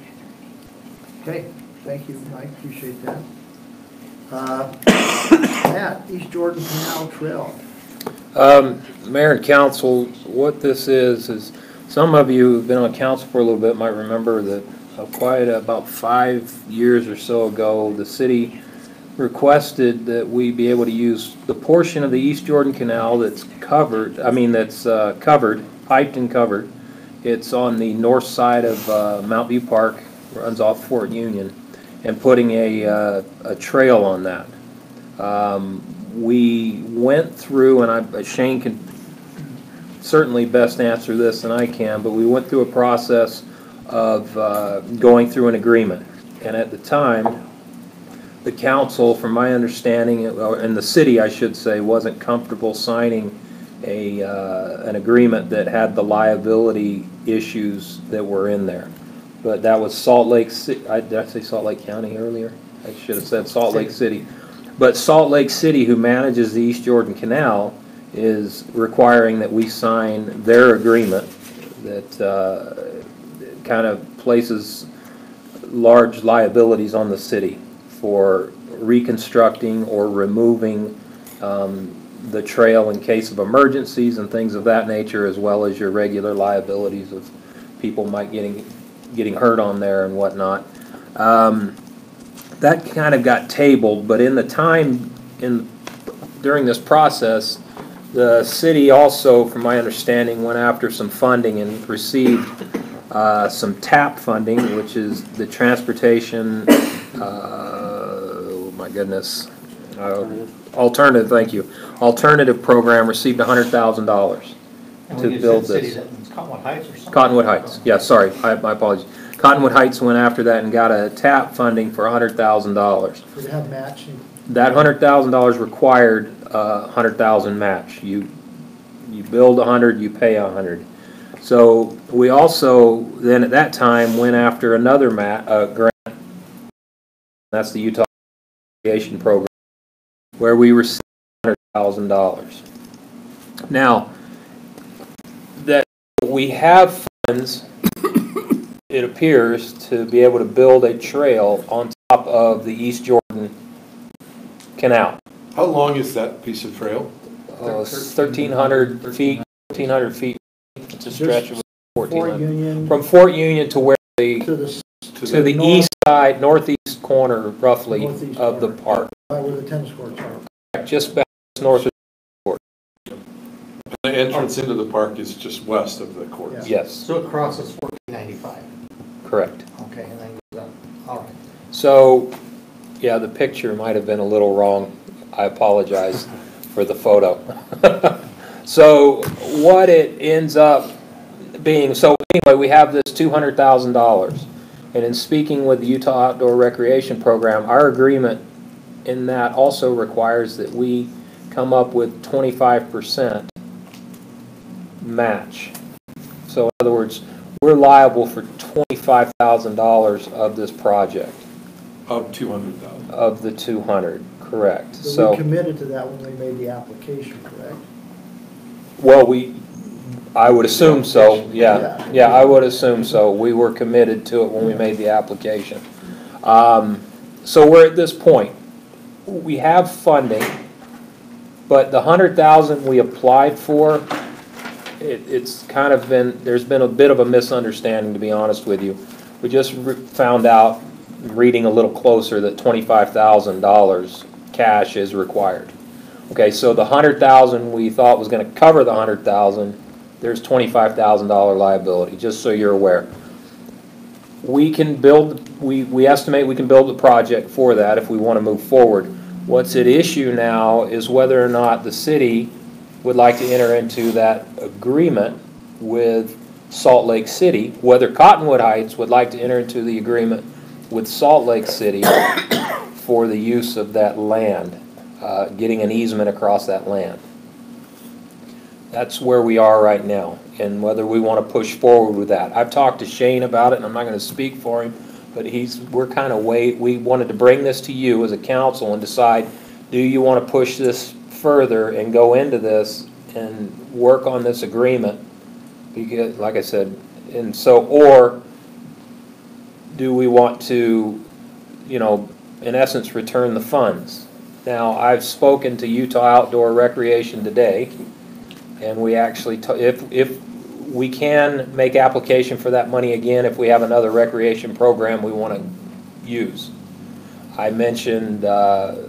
S3: Okay, thank you, Mike, appreciate that. Matt, East Jordan Canal Trail.
S13: Mayor and council, what this is some of you who've been on council for a little bit might remember that about 5 years or so ago, the city requested that we be able to use the portion of the East Jordan Canal that's covered, piped and covered. It's on the north side of Mount View Park, runs off Fort Union, and putting a trail on that. We went through, and Shane can certainly best answer this than I can, but we went through a process of going through an agreement. And at the time, the council, from my understanding, and the city, I should say, wasn't comfortable signing an agreement that had the liability issues that were in there. But that was Salt Lake City. Did I say Salt Lake County earlier? I should have said Salt Lake City. But Salt Lake City, who manages the East Jordan Canal, is requiring that we sign their agreement that kind of places large liabilities on the city for reconstructing or removing the trail in case of emergencies and things of that nature, as well as your regular liabilities of people might getting hurt on there and whatnot. That kind of got tabled, but in the time during this process, the city also, from my understanding, went after some funding and received some TAP funding, which is the transportation, oh my goodness, alternative, thank you. Alternative program received $100,000 to build this.
S2: Cottonwood Heights or something?
S13: Cottonwood Heights, yeah, sorry, my apologies. Cottonwood Heights went after that and got a TAP funding for $100,000.
S3: Did it have matching?
S13: That $100,000 required $100,000 match. You build 100, you pay 100. So we also then at that time went after another grant. That's the Utah Recreation Program, where we received $100,000. Now that we have funds, it appears, to be able to build a trail on top of the East Jordan Canal.
S5: How long is that piece of trail?
S13: 1,300 feet. 1,400 feet. It's a stretch of 1,400. From Fort Union to where
S3: To
S13: the east side, northeast corner, roughly, of the park.
S3: Where the tennis courts are.
S13: Just back north of the court.
S5: The entrance into the park is just west of the court.
S3: Yeah.
S13: Yes.
S2: So it crosses 1495.
S13: Correct.
S2: Okay, and then goes up. All right.
S13: So, yeah, the picture might have been a little wrong. I apologize for the photo. So what it ends up being, so anyway, we have this $200,000. And in speaking with the Utah Outdoor Recreation Program, our agreement in that also requires that we come up with 25% match. So in other words, we're liable for $25,000 of this project.
S5: Of 200,000.
S13: Of the 200, correct.
S3: So we committed to that when we made the application, correct?
S13: Well, I would assume so, yeah. Yeah, I would assume so. We were committed to it when we made the application. So we're at this point. We have funding, but the $100,000 we applied for, it's kind of been, there's been a bit of a misunderstanding, to be honest with you. We just found out, reading a little closer, that $25,000 cash is required. Okay, so the 100,000 we thought was going to cover the 100,000, there's $25,000 liability, just so you're aware. We can build, we estimate we can build the project for that if we want to move forward. What's at issue now is whether or not the city would like to enter into that agreement with Salt Lake City, whether Cottonwood Heights would like to enter into the agreement with Salt Lake City for the use of that land, getting an easement across that land. That's where we are right now, and whether we want to push forward with that. I've talked to Shane about it, and I'm not going to speak for him, but we're kind of we wanted to bring this to you as a council and decide, do you want to push this further and go into this and work on this agreement? Because, like I said, and so, or do we want to, you know, in essence, return the funds? Now, I've spoken to Utah Outdoor Recreation today, and we actually, if we can make application for that money again if we have another recreation program we want to use. I mentioned the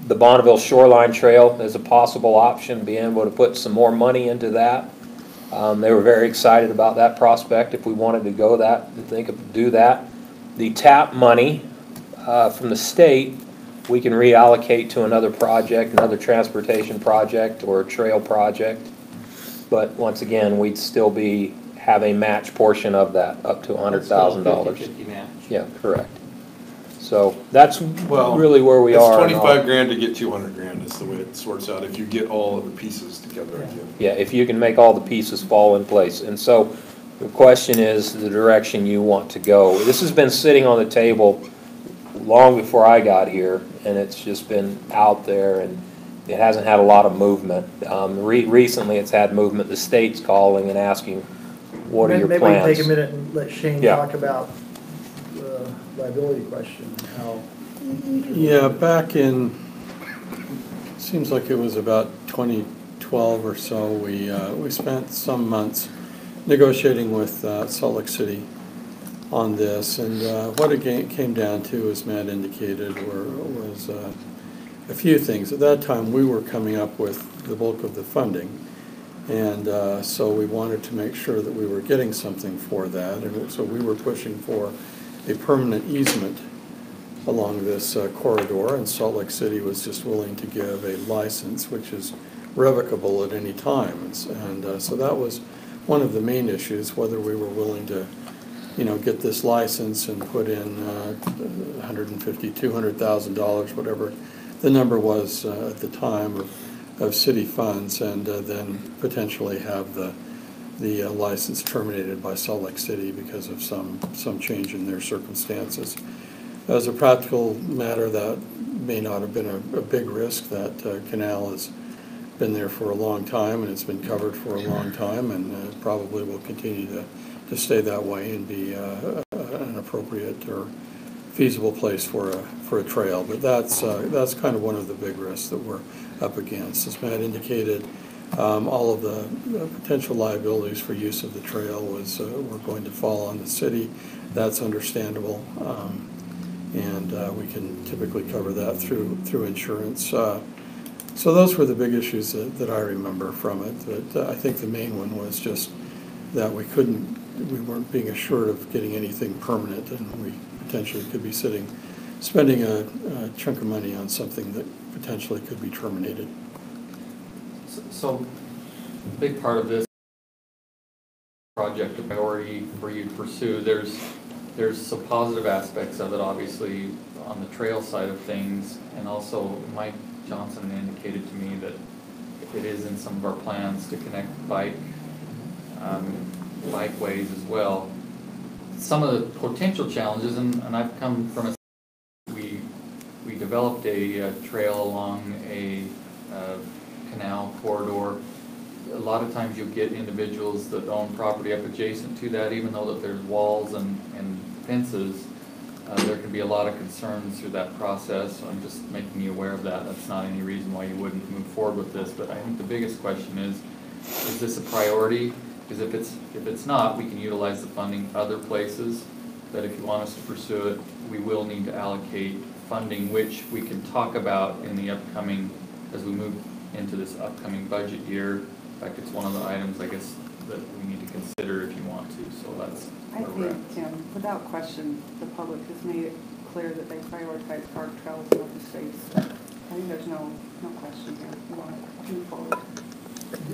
S13: Bonneville Shoreline Trail as a possible option, being able to put some more money into that. They were very excited about that prospect if we wanted to go do that. The TAP money from the state, we can reallocate to another project, another transportation project or a trail project. But once again, we'd still have a match portion of that, up to $100,000.
S2: 50/50 match.
S13: Yeah, correct. So that's really where we are.
S5: It's 25 grand to get 200 grand is the way it sorts out if you get all of the pieces together again.
S13: Yeah, if you can make all the pieces fall in place. And so the question is the direction you want to go. This has been sitting on the table long before I got here, and it's just been out there, and it hasn't had a lot of movement. Recently it's had movement. The state's calling and asking, what are your plans?
S3: Maybe we can take a minute and let Shane
S13: Yeah.
S3: talk about the liability question. How
S5: Yeah, back in, seems like it was about 2012 or so, we spent some months negotiating with Salt Lake City on this, and what it came down to, as Matt indicated, was a few things. At that time, we were coming up with the bulk of the funding, and so we wanted to make sure that we were getting something for that, and so we were pushing for a permanent easement along this corridor, and Salt Lake City was just willing to give a license, which is revocable at any time, and so that was one of the main issues, whether we were willing to, you know, get this license and put in $150,000, $200,000, whatever the number was at the time of city funds, and then potentially have the license terminated by Salt Lake City because of some change in their circumstances. As a practical matter, that may not have been a big risk. That canal has been there for a long time, and it's been covered for a long time, and probably will continue to stay that way and be an appropriate or feasible place for a trail. But that's kind of one of the big risks that we're up against. As Matt indicated, all of the potential liabilities for use of the trail were going to fall on the city. That's understandable, and we can typically cover that through insurance. So those were the big issues that I remember from it. But I think the main one was just that we weren't being assured of getting anything permanent, and we potentially could be spending a chunk of money on something that potentially could be terminated.
S6: So, a big part of this project, a priority for you to pursue, there's some positive aspects of it, obviously, on the trail side of things, and also Mike Johnson indicated to me that it is in some of our plans to connect bikeways as well. Some of the potential challenges, and I've come from we developed a trail along a canal corridor. A lot of times you'll get individuals that own property up adjacent to that, even though that there's walls and fences. There can be a lot of concerns through that process. So I'm just making you aware of that. That's not any reason why you wouldn't move forward with this. But I think the biggest question is this a priority? Because if it's not, we can utilize the funding other places that if you want us to pursue it, we will need to allocate funding, which we can talk about in the upcoming, as we move into this upcoming budget year. In fact, it's one of the items, I guess, that we need to consider if you want to, so that's
S1: I
S6: where we're at.
S1: think, Tim, without question, the public has made it clear that they prioritize park trails and open space. I think there's no question here. We want to move forward.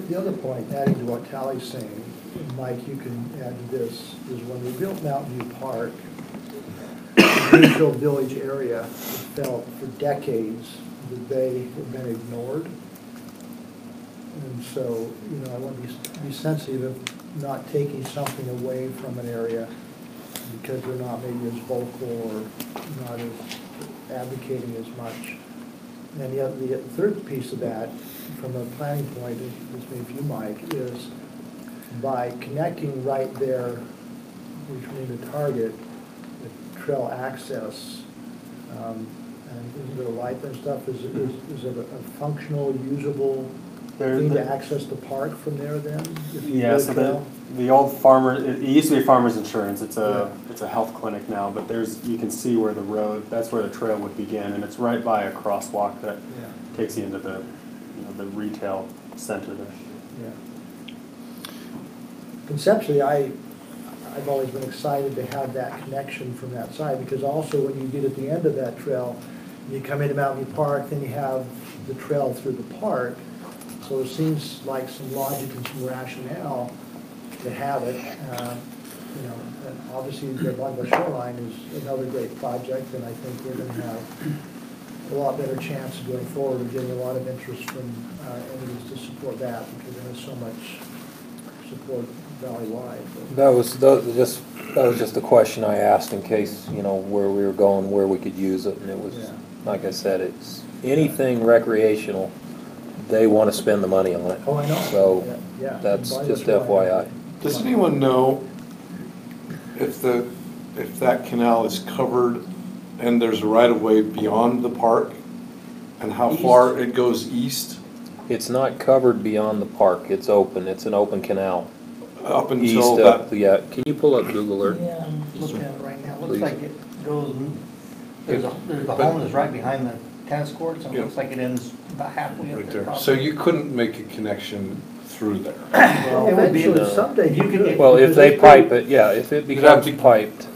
S3: The other point, adding to what Tally's saying, and Mike, you can add to this, is when we built Mountain View Park, the Greenfield Village area, it felt for decades that they had been ignored. And so, you know, I want to be sensitive of not taking something away from an area because they're not maybe as vocal or not as advocating as much. And the third piece of that, from a planning point, this may be you, Mike, is by connecting right there between the target, the trail access, and isn't there a light and stuff, is it a functional, usable thing to access the park from there then?
S9: Yeah, so the old farmer, it used to be Farmers Insurance, it's a health clinic now, but you can see where the road, that's where the trail would begin, and it's right by a crosswalk that takes you into the retail center there.
S3: Yeah. Conceptually, I've always been excited to have that connection from that side, because also when you get at the end of that trail, you come into Mountain View Park, then you have the trail through the park. So it seems like some logic and some rationale to have it. You know, and obviously the Blanco Shoreline is another great project, and I think we're going to have a lot better chance of going forward and getting a lot of interest from entities to support that, because there is so much support valley-wide.
S13: That was just a question I asked in case, you know, where we were going, where we could use it, and it was, like I said, it's anything recreational, they want to spend the money on it.
S3: Oh, I know.
S13: So that's just FYI.
S14: Does anyone know if that canal is covered and there's a right-of-way beyond the park, and how far it goes east?
S13: It's not covered beyond the park. It's open. It's an open canal.
S14: Up until
S13: East
S14: that.
S13: up, yeah. Can you pull up Google Earth?
S2: Yeah, I'm looking at it right now. Looks
S13: Please.
S2: like it goes, there's the home is right behind the tennis courts, and it looks like it ends about halfway up
S14: Right
S2: there.
S14: there. So you couldn't make a connection through there?
S3: Well,
S2: It would be
S3: eventually, someday you could.
S13: Well, if they pipe it, yeah, if it becomes piped.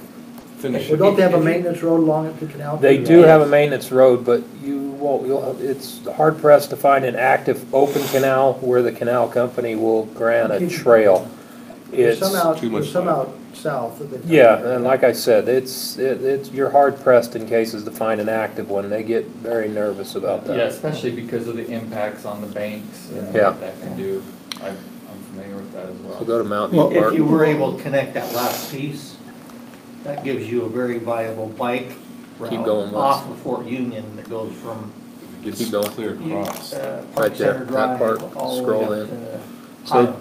S14: Finish
S3: Well,
S14: it.
S3: don't they have a maintenance road along the canal?
S13: They do have a maintenance road, but you won't, it's hard pressed to find an active open canal where the canal company will grant a trail.
S3: There's
S13: It's,
S3: some out south that they.
S13: yeah, and like I said, it's, you're hard pressed in cases to find an active one. They get very nervous about that.
S6: Yeah, especially because of the impacts on the banks and
S13: Yeah.
S6: what that can do. I'm familiar with that as well.
S13: So go to Mountain View Park.
S2: If you were able to connect that last piece, that gives you a very viable bike route
S13: going west.
S2: off of Fort Union that goes from
S13: Keep going.
S14: Clear across.
S2: Park
S13: Right there,
S2: Center
S13: that
S2: Drive
S13: part,
S2: all the
S13: scroll
S2: way up
S13: in.
S2: to
S13: So
S2: Highland.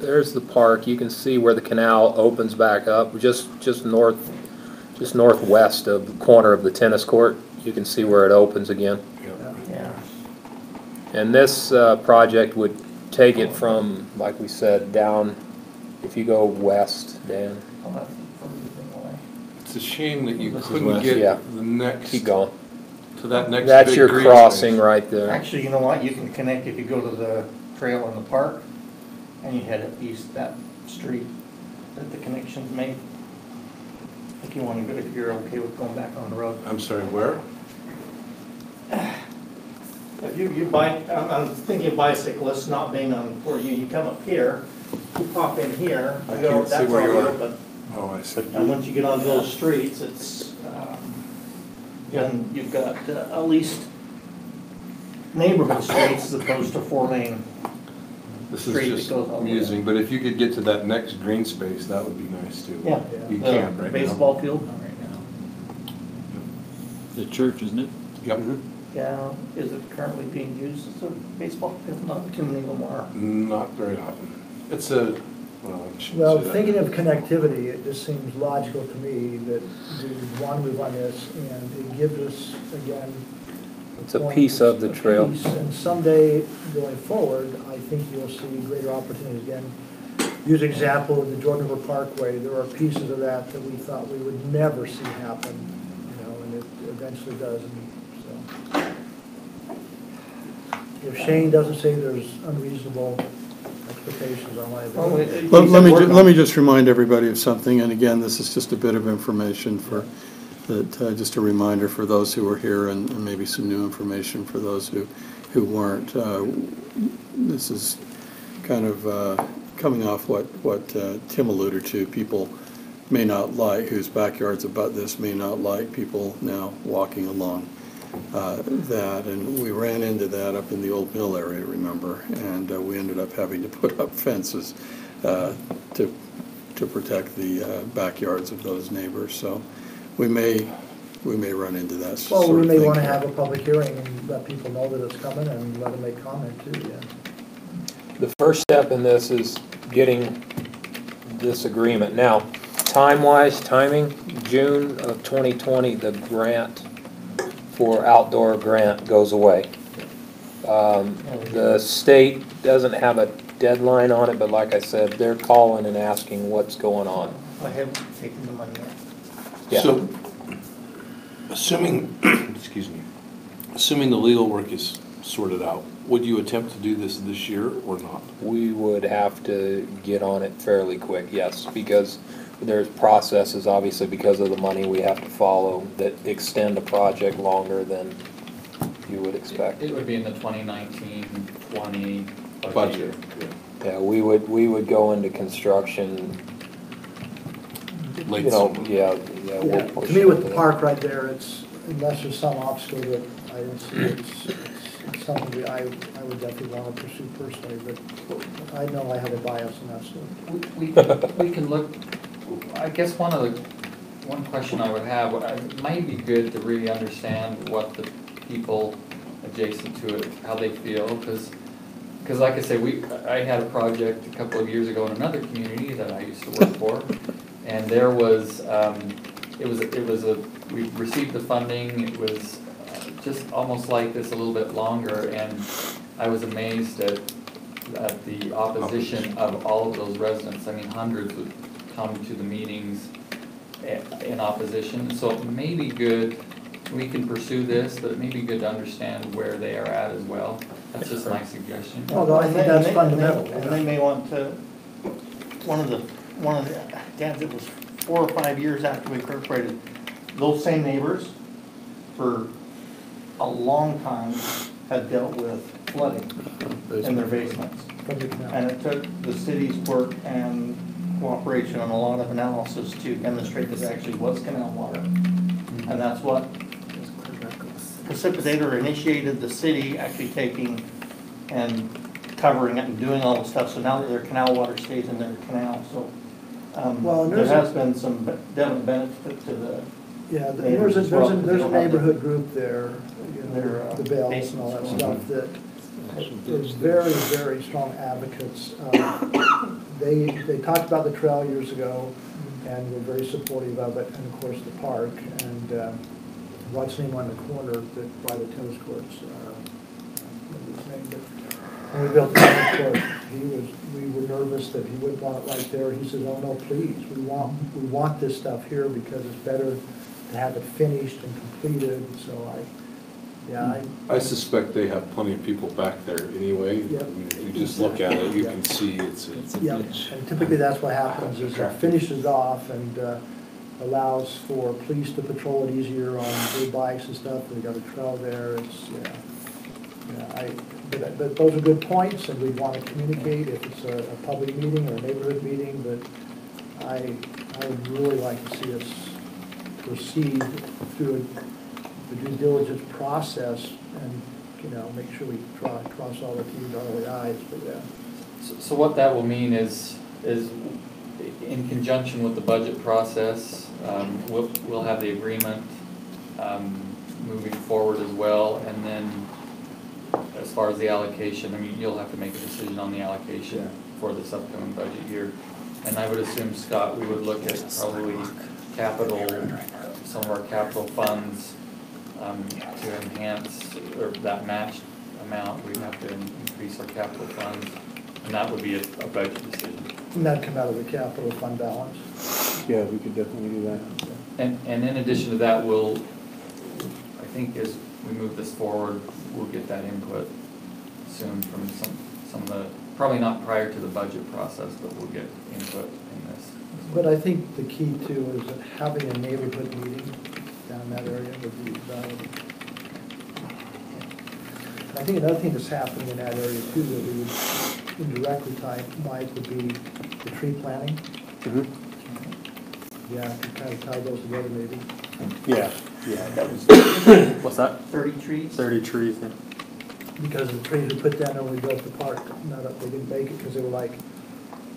S13: there's the park. You can see where the canal opens back up, just northwest of the corner of the tennis court. You can see where it opens again.
S2: Yeah.
S13: And this project would take it from, like we said, down, if you go west, Dan,
S2: I'll have to put everything away.
S14: It's a shame that you
S13: This is
S14: couldn't
S13: west.
S14: get
S13: Yeah.
S14: the next,
S13: keep going.
S14: to that next
S13: That's
S14: big
S13: your
S14: green
S13: crossing
S14: space.
S13: right there.
S2: Actually, you know what, you can connect if you go to the trail in the park and you head up east that street that the connection's made. If you want to, if you're okay with going back on the road.
S14: I'm sorry, where?
S2: If you bike, I'm thinking of bicyclists not being on Fort Union, you come up here, you pop in here,
S14: I
S2: you go,
S14: can't see
S2: that's
S14: where you
S2: already
S14: are.
S2: open.
S14: Oh, I see.
S2: And once you get on those streets, it's, then you've got at least neighborhood streets as opposed to 4-lane.
S14: This
S2: street that
S14: is just
S2: goes all the way
S14: amusing, but if you could get to that next green space, that would be nice too.
S2: Yeah.
S14: You
S2: The
S14: can't right now.
S2: baseball field.
S4: The church, isn't it?
S14: Yep.
S2: Yeah, is it currently being used as a baseball field? Not too many more.
S14: Not very often. It's a, well, I shouldn't
S3: Well,
S14: say that.
S3: thinking of connectivity, it just seems logical to me that we want to move on this, and it gives us, again.
S13: It's a piece of the
S3: a
S13: trail.
S3: piece, And someday, going forward, I think you'll see greater opportunities. Again, use example of the Jordan River Parkway, there are pieces of that that we thought we would never see happen, you know, and it eventually does. And so, if Shane doesn't say there's unreasonable expectations on liability.
S5: Let me just remind everybody of something, and again, this is just a bit of information for, that, just a reminder for those who were here and maybe some new information for those who weren't. This is kind of coming off what Tim alluded to. People may not like, whose backyards abut this, may not like people now walking along that, and we ran into that up in the old mill area, remember, and we ended up having to put up fences to protect the backyards of those neighbors. So we may run into that sort of thing.
S3: Well, we may want to have a public hearing and let people know that it's coming and let them make comment too, yeah.
S13: The first step in this is getting this agreement. Now, time-wise, timing, June of 2020, the grant for outdoor grant goes away. The state doesn't have a deadline on it, but like I said, they're calling and asking what's going on.
S2: I haven't taken the money yet.
S13: Yeah.
S14: So, assuming, excuse me, assuming the legal work is sorted out, would you attempt to do this year or not?
S13: We would have to get on it fairly quick, yes, because there's processes, obviously, because of the money we have to follow that extend a project longer than you would expect.
S6: It would be in the 2019-20
S14: Budget.
S6: year.
S13: Yeah, we would go into construction,
S14: Late
S13: you know,
S14: summer.
S13: yeah.
S3: Yeah,
S13: we'll
S3: to me with the
S13: push it.
S3: park right there, it's, unless there's some obstacle that I don't see, it's something that I would definitely want to pursue personally, but I know I have a bias in that stuff.
S6: We can look, I guess one question I would have, it might be good to really understand what the people adjacent to it, how they feel, because like I say, I had a project a couple of years ago in another community that I used to work for, and there was, we received the funding, it was just almost like this a little bit longer, and I was amazed at the opposition of all of those residents. I mean, hundreds would come to the meetings in opposition, so it may be good, we can pursue this, but it may be good to understand where they are at as well. That's just my suggestion.
S3: Although I think that's fundamental.
S2: And they may want to, one of the, Dad, it was 4 or 5 years after we incorporated, those same neighbors for a long time had dealt with flooding in their basements. And it took the city's work and cooperation on a lot of analysis to demonstrate that it actually was canal water. And that's what precipitated or initiated the city actually taking and covering it and doing all the stuff. So now that their canal water stays in their canal. So
S3: Well,
S2: there has been some definite benefit to the
S3: Yeah,
S2: neighbors
S3: there's
S2: as well,
S3: a
S2: but they don't have
S3: neighborhood group there, you know,
S2: their,
S3: the Bells and all that stuff, that is very, very strong advocates. They talked about the trail years ago, and were very supportive of it, and of course the park, and what's name on the corner that by the tennis courts, what was his name, but when we built the tennis court, we were nervous that he wouldn't want it right there. He says, oh no, please, we want this stuff here because it's better to have it finished and completed. So
S14: I suspect they have plenty of people back there anyway.
S3: Yep.
S14: I mean, if you just look at it, you can see it's
S3: yeah, and typically that's what happens, is it finishes off and allows for police to patrol it easier on big bikes and stuff. We got a trail there. It's but those are good points, and we want to communicate if it's a public meeting or a neighborhood meeting. But I would really like to see us proceed through the due diligence process and, you know, make sure we cross all the T's, dot all the I's. But yeah.
S6: So what that will mean is in conjunction with the budget process, we'll have the agreement moving forward as well, and then as far as the allocation, I mean, you'll have to make a decision on the allocation for this upcoming budget year. And I would assume, Scott, we would look at probably capital, some of our capital funds to enhance, or that matched amount, we'd have to increase our capital funds, and that would be a budget decision.
S3: And that'd come out of the capital fund balance.
S9: Yeah, we could definitely do that.
S6: And in addition to that, we'll, I think as we move this forward, we'll get that input soon from some of the, probably not prior to the budget process, but we'll get input in this.
S3: But I think the key too is that having a neighborhood meeting down in that area would be valuable. I think another thing that's happening in that area too that we would indirectly tie, Mike, would be the tree planting.
S9: Mhm.
S3: Yeah, to kind of tie those together maybe.
S9: Yeah, that was, what's that?
S6: 30 trees?
S9: 30 trees, yeah.
S3: Because the trees we put down when we built the park, they didn't make it because they were like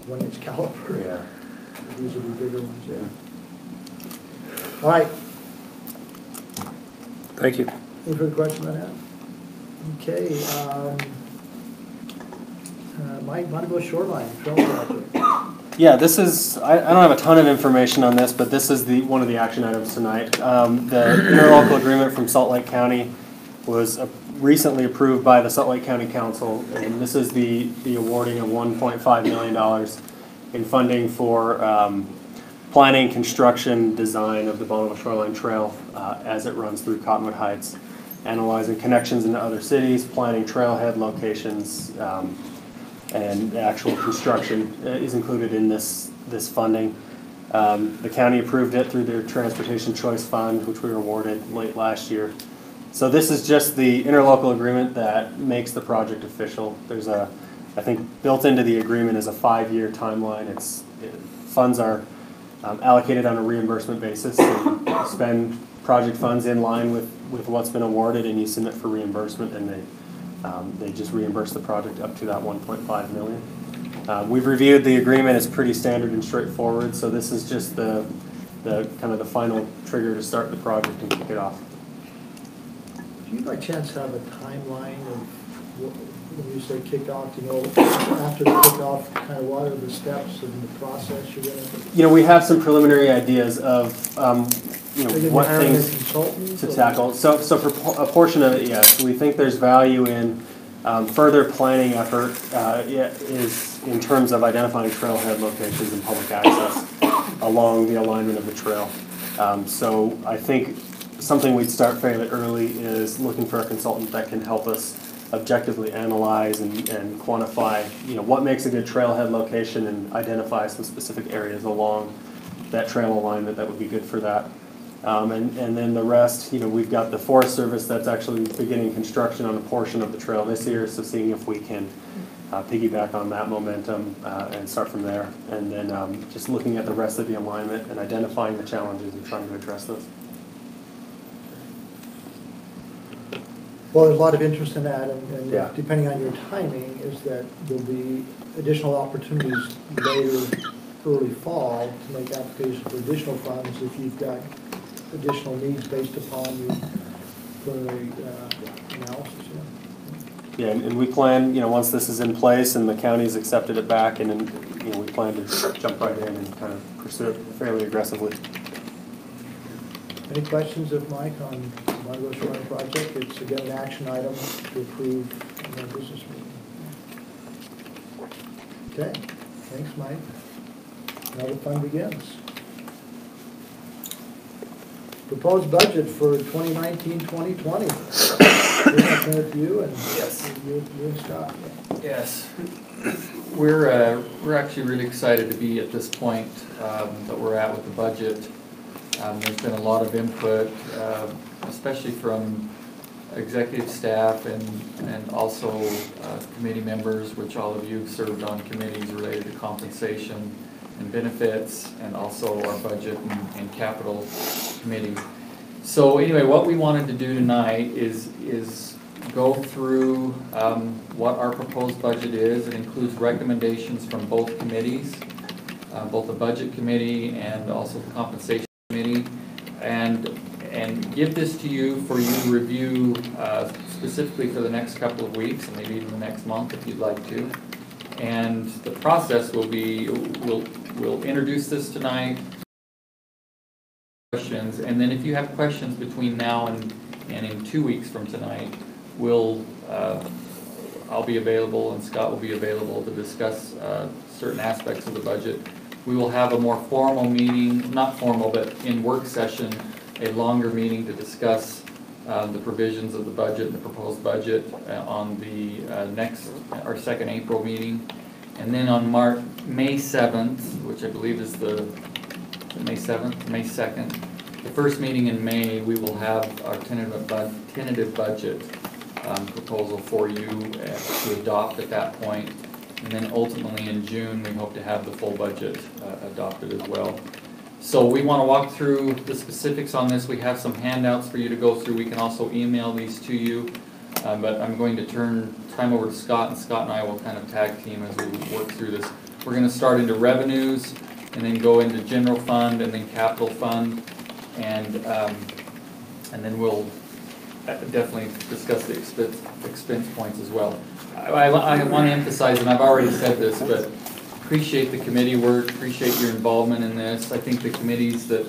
S3: 1-inch caliber.
S9: Yeah.
S3: These would be bigger ones, yeah. All right,
S13: Thank you.
S3: any further questions on that? Okay, Mike, want to go shoreline, trail project?
S9: Yeah, this is, I don't have a ton of information on this, but this is one of the action items tonight. The interlocal agreement from Salt Lake County was recently approved by the Salt Lake County Council, and this is the awarding of $1.5 million in funding for planning, construction, design of the Bonneville Shoreline Trail as it runs through Cottonwood Heights, analyzing connections into other cities, planning trailhead locations, and actual construction is included in this funding. The county approved it through their Transportation Choice Fund, which we were awarded late last year. So this is just the interlocal agreement that makes the project official. There's I think built into the agreement is a 5-year timeline. Funds are allocated on a reimbursement basis. So you spend project funds in line with what's been awarded, and you submit for reimbursement, and they just reimburse the project up to that $1.5 million. We've reviewed the agreement. It's pretty standard and straightforward. So this is just the kind of the final trigger to start the project and kick it off.
S3: Do you by chance have a timeline of when you say kick off, after the kickoff, kind of what are the steps in the process you're going to?
S9: We have some preliminary ideas of what things to tackle. So for a portion of it, yes, we think there's value in further planning effort is in terms of identifying trailhead locations and public access along the alignment of the trail. So I think something we'd start fairly early is looking for a consultant that can help us objectively analyze and quantify, what makes a good trailhead location and identify some specific areas along that trail alignment that would be good for that. And then the rest, we've got the Forest Service that's actually beginning construction on a portion of the trail this year, so seeing if we can piggyback on that momentum and start from there. And then just looking at the rest of the alignment and identifying the challenges and trying to address those.
S3: Well, there's a lot of interest in that, and
S9: Yeah.
S3: depending on your timing, is that there'll be additional opportunities later, early fall, to make applications for additional funds if you've got additional needs based upon your preliminary analysis.
S9: Yeah, and we plan, once this is in place and the county's accepted it back, and then, we plan to jump right in and kind of pursue it fairly aggressively.
S3: Any questions of Mike on Bonneville Shoreline Project? It's again an action item to approve in our business meeting. Okay, thanks, Mike. Now the fun begins. Proposed budget for 2019-2020. You and
S6: Yes.
S3: You and Scott.
S6: Yes. We're actually really excited to be at this point that we're at with the budget. There's been a lot of input, especially from executive staff and also committee members, which all of you have served on committees related to compensation and benefits, and also our budget and capital committee. So anyway, what we wanted to do tonight is go through what our proposed budget is. It includes recommendations from both committees, both the budget committee and also the compensation committee, and give this to you for you to review specifically for the next couple of weeks, and maybe even the next month if you'd like to. And the process will be, we'll introduce this tonight, questions, and then if you have questions between now and in 2 weeks from tonight, I'll be available and Scott will be available to discuss certain aspects of the budget. We will have a more formal meeting, not formal, but in work session, a longer meeting to discuss the provisions of the budget, the proposed budget on the our second April meeting. And then on May 7th, which I believe is May 7th, May 2nd, the first meeting in May, we will have our tentative budget proposal for you to adopt at that point. And then ultimately in June, we hope to have the full budget adopted as well. So we want to walk through the specifics on this. We have some handouts for you to go through. We can also email these to you. But I'm going to turn time over to Scott, and Scott and I will kind of tag team as we work through this. We're going to start into revenues, and then go into general fund, and then capital fund, and then we'll definitely discuss the expense points as well. I want to emphasize, and I've already said this, but appreciate the committee work, appreciate your involvement in this. I think the committees that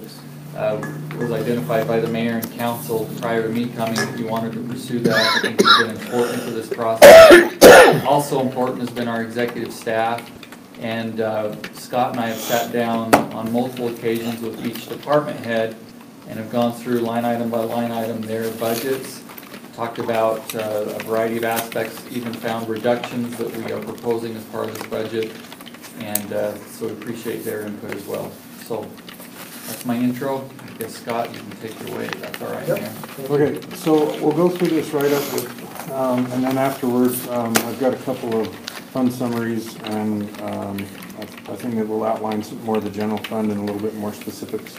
S6: was identified by the mayor and council prior to me coming, that you wanted to pursue that, I think has been important for this process. Also important has been our executive staff, and Scott and I have sat down on multiple occasions with each department head and have gone through line item by line item their budgets, talked about a variety of aspects, even found reductions that we are proposing as part of this budget, and so we appreciate their input as well. So that's my intro. I guess Scott, you can take it away if that's all right.
S14: Yep. Okay, so we'll go through this right up with, and then afterwards, I've got a couple of fund summaries, and I think that will outline some more of the general fund and a little bit more specifics,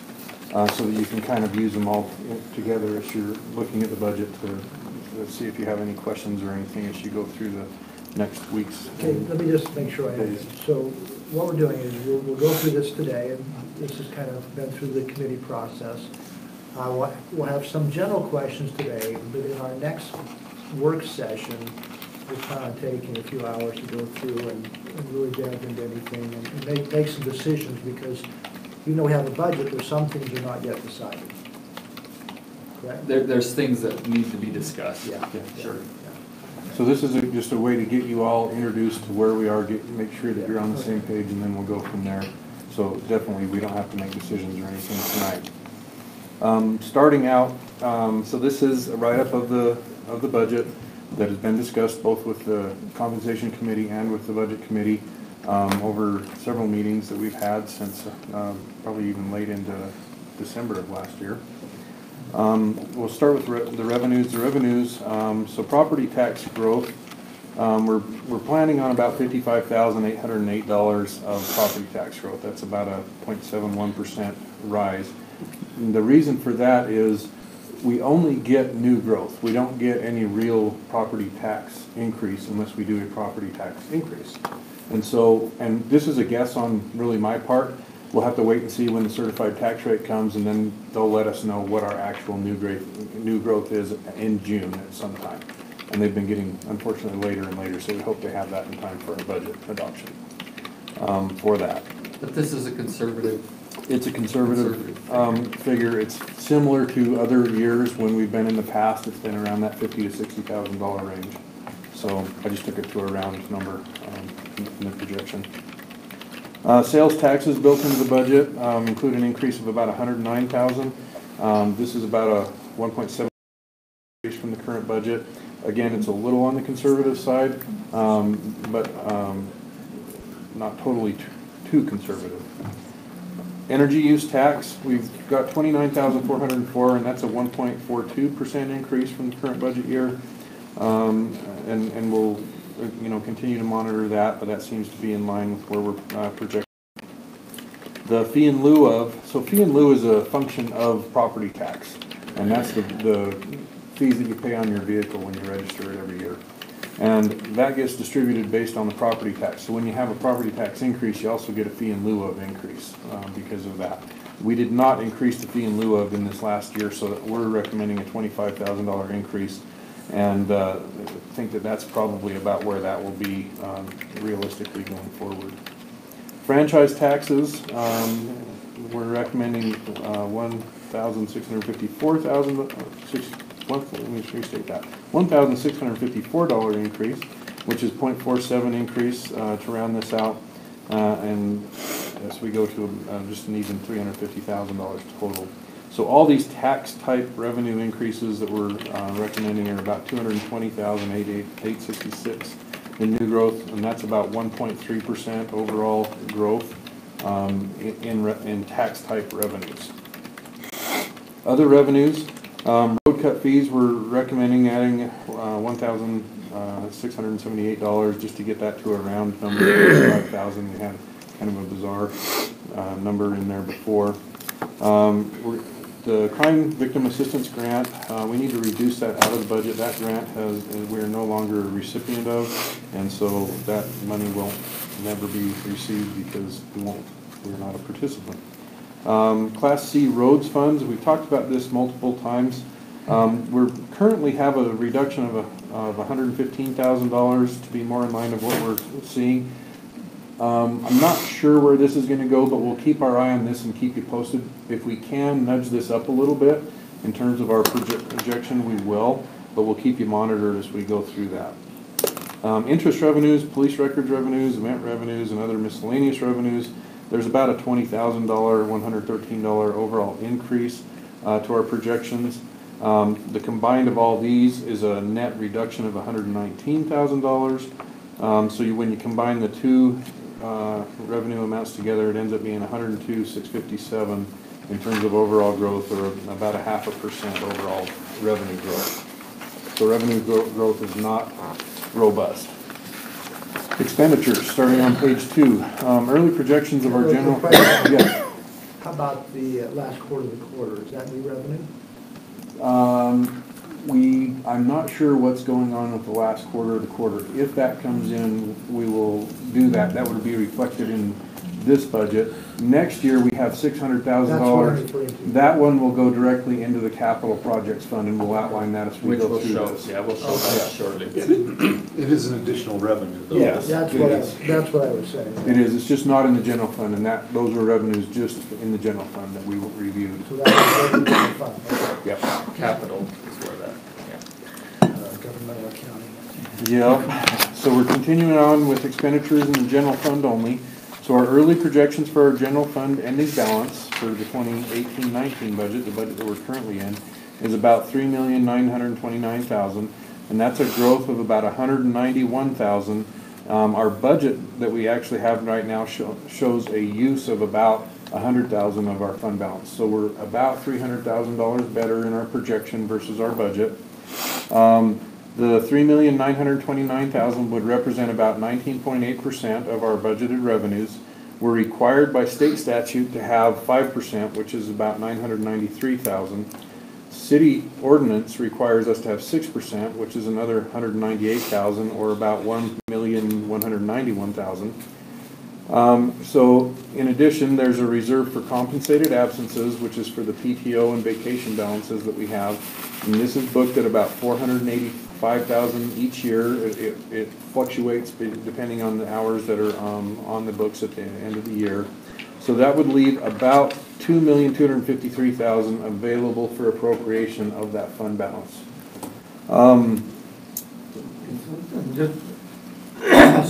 S14: so that you can kind of use them all together as you're looking at the budget to see if you have any questions or anything as you go through the next week's.
S3: Okay, let me just make sure I have it. So what we're doing is we'll go through this today, and this has kind of been through the committee process. We'll have some general questions today, but in our next work session, we'll plan on taking a few hours to go through and really dive into anything and make some decisions, because even though we have a budget, there's some things that are not yet decided. Correct?
S6: There's things that need to be discussed.
S3: Yeah,
S6: Sure.
S14: So this is just a way to get you all introduced to where we are, make sure that you're on the same page, and then we'll go from there. So definitely, we don't have to make decisions or anything tonight. Starting out, so this is a write-up of the budget that has been discussed both with the compensation committee and with the budget committee over several meetings that we've had since probably even late into December of last year. We'll start with the revenues. The revenues, so property tax growth, we're planning on about $55,808 of property tax growth. That's about a 0.71% rise. And the reason for that is we only get new growth. We don't get any real property tax increase unless we do a property tax increase. And so, and this is a guess on really my part. We'll have to wait and see when the certified tax rate comes, and then they'll let us know what our actual new growth is in June at some time. And they've been getting, unfortunately, later and later, so we hope they have that in time for our budget adoption for that.
S6: But this is a conservative.
S14: It's a conservative figure. It's similar to other years when we've been in the past. It's been around that $50,000 to $60,000 range. So I just took it to a round number in the projection. Sales taxes built into the budget include an increase of about $109,000. This is about a 1.7% increase from the current budget. Again, it's a little on the conservative side, but not totally too conservative. Energy use tax, we've got $29,404, and that's a 1.42% increase from the current budget year. And we'll continue to monitor that, but that seems to be in line with where we're projecting. The fee in lieu of, so fee in lieu is a function of property tax, and that's the fees that you pay on your vehicle when you register it every year. And that gets distributed based on the property tax. So when you have a property tax increase, you also get a fee in lieu of increase because of that. We did not increase the fee in lieu of in this last year, so that we're recommending a $25,000 increase. And think that that's probably about where that will be realistically going forward. Franchise taxes, we're recommending $1,654 increase, which is 0.47 increase to round this out. and as we go to just an even $350,000 total. So all these tax-type revenue increases that we're recommending are about $220,866 in new growth, and that's about 1.3% overall growth in tax-type revenues. Other revenues, road cut fees, we're recommending adding $1,678 just to get that to a round number, 5,000. We had kind of a bizarre number in there before. The Crime Victim Assistance Grant, we need to reduce that out of the budget. That grant we're no longer a recipient of, and so that money will never be received because we're not a participant. Class C roads funds, we've talked about this multiple times. We currently have a reduction of $115,000 to be more in line of what we're seeing. I'm not sure where this is going to go, but we'll keep our eye on this and keep you posted. If we can nudge this up a little bit in terms of our projection, we will, but we'll keep you monitored as we go through that. Interest revenues, police records revenues, event revenues, and other miscellaneous revenues, there's about a $20,000, $113 overall increase to our projections. The combined of all these is a net reduction of $119,000. So when you combine the two revenue amounts together, it ends up being $102,657 in terms of overall growth, or about 0.5% overall revenue growth. So revenue growth is not robust. Expenditures, starting on page 2. Early projections of our general. Yes.
S3: How about the last quarter of the quarter? Is that new revenue?
S14: I'm not sure what's going on with the last quarter of the quarter. If that comes in, we will do that. That would be reflected in this budget. Next year, we have $600,000. That one will go directly into the capital projects fund, and we'll outline that as we go through this.
S6: Yeah, we'll show that shortly.
S15: It is an additional revenue, though.
S14: Yes,
S3: that's what I was saying.
S14: It is. It's just not in the general fund, and those are revenues just in the general fund that we reviewed.
S3: So that's in the general fund.
S14: Yep.
S6: Capital is where that,
S3: Governmental accounting.
S14: Yeah. So we're continuing on with expenditures in the general fund only. So our early projections for our general fund ending balance for the 2018-19 budget, the budget that we're currently in, is about $3,929,000, and that's a growth of about $191,000. Our budget that we actually have right now shows a use of about $100,000 of our fund balance. So we're about $300,000 better in our projection versus our budget. The $3,929,000 would represent about 19.8% of our budgeted revenues. We're required by state statute to have 5%, which is about $993,000. City ordinance requires us to have 6%, which is another $198,000, or about $1,191,000. So in addition, there's a reserve for compensated absences, which is for the PTO and vacation balances that we have. And this is booked at about $485,000 each year. It fluctuates depending on the hours that are on the books at the end of the year. So that would leave about $2,253,000 available for appropriation of that fund balance.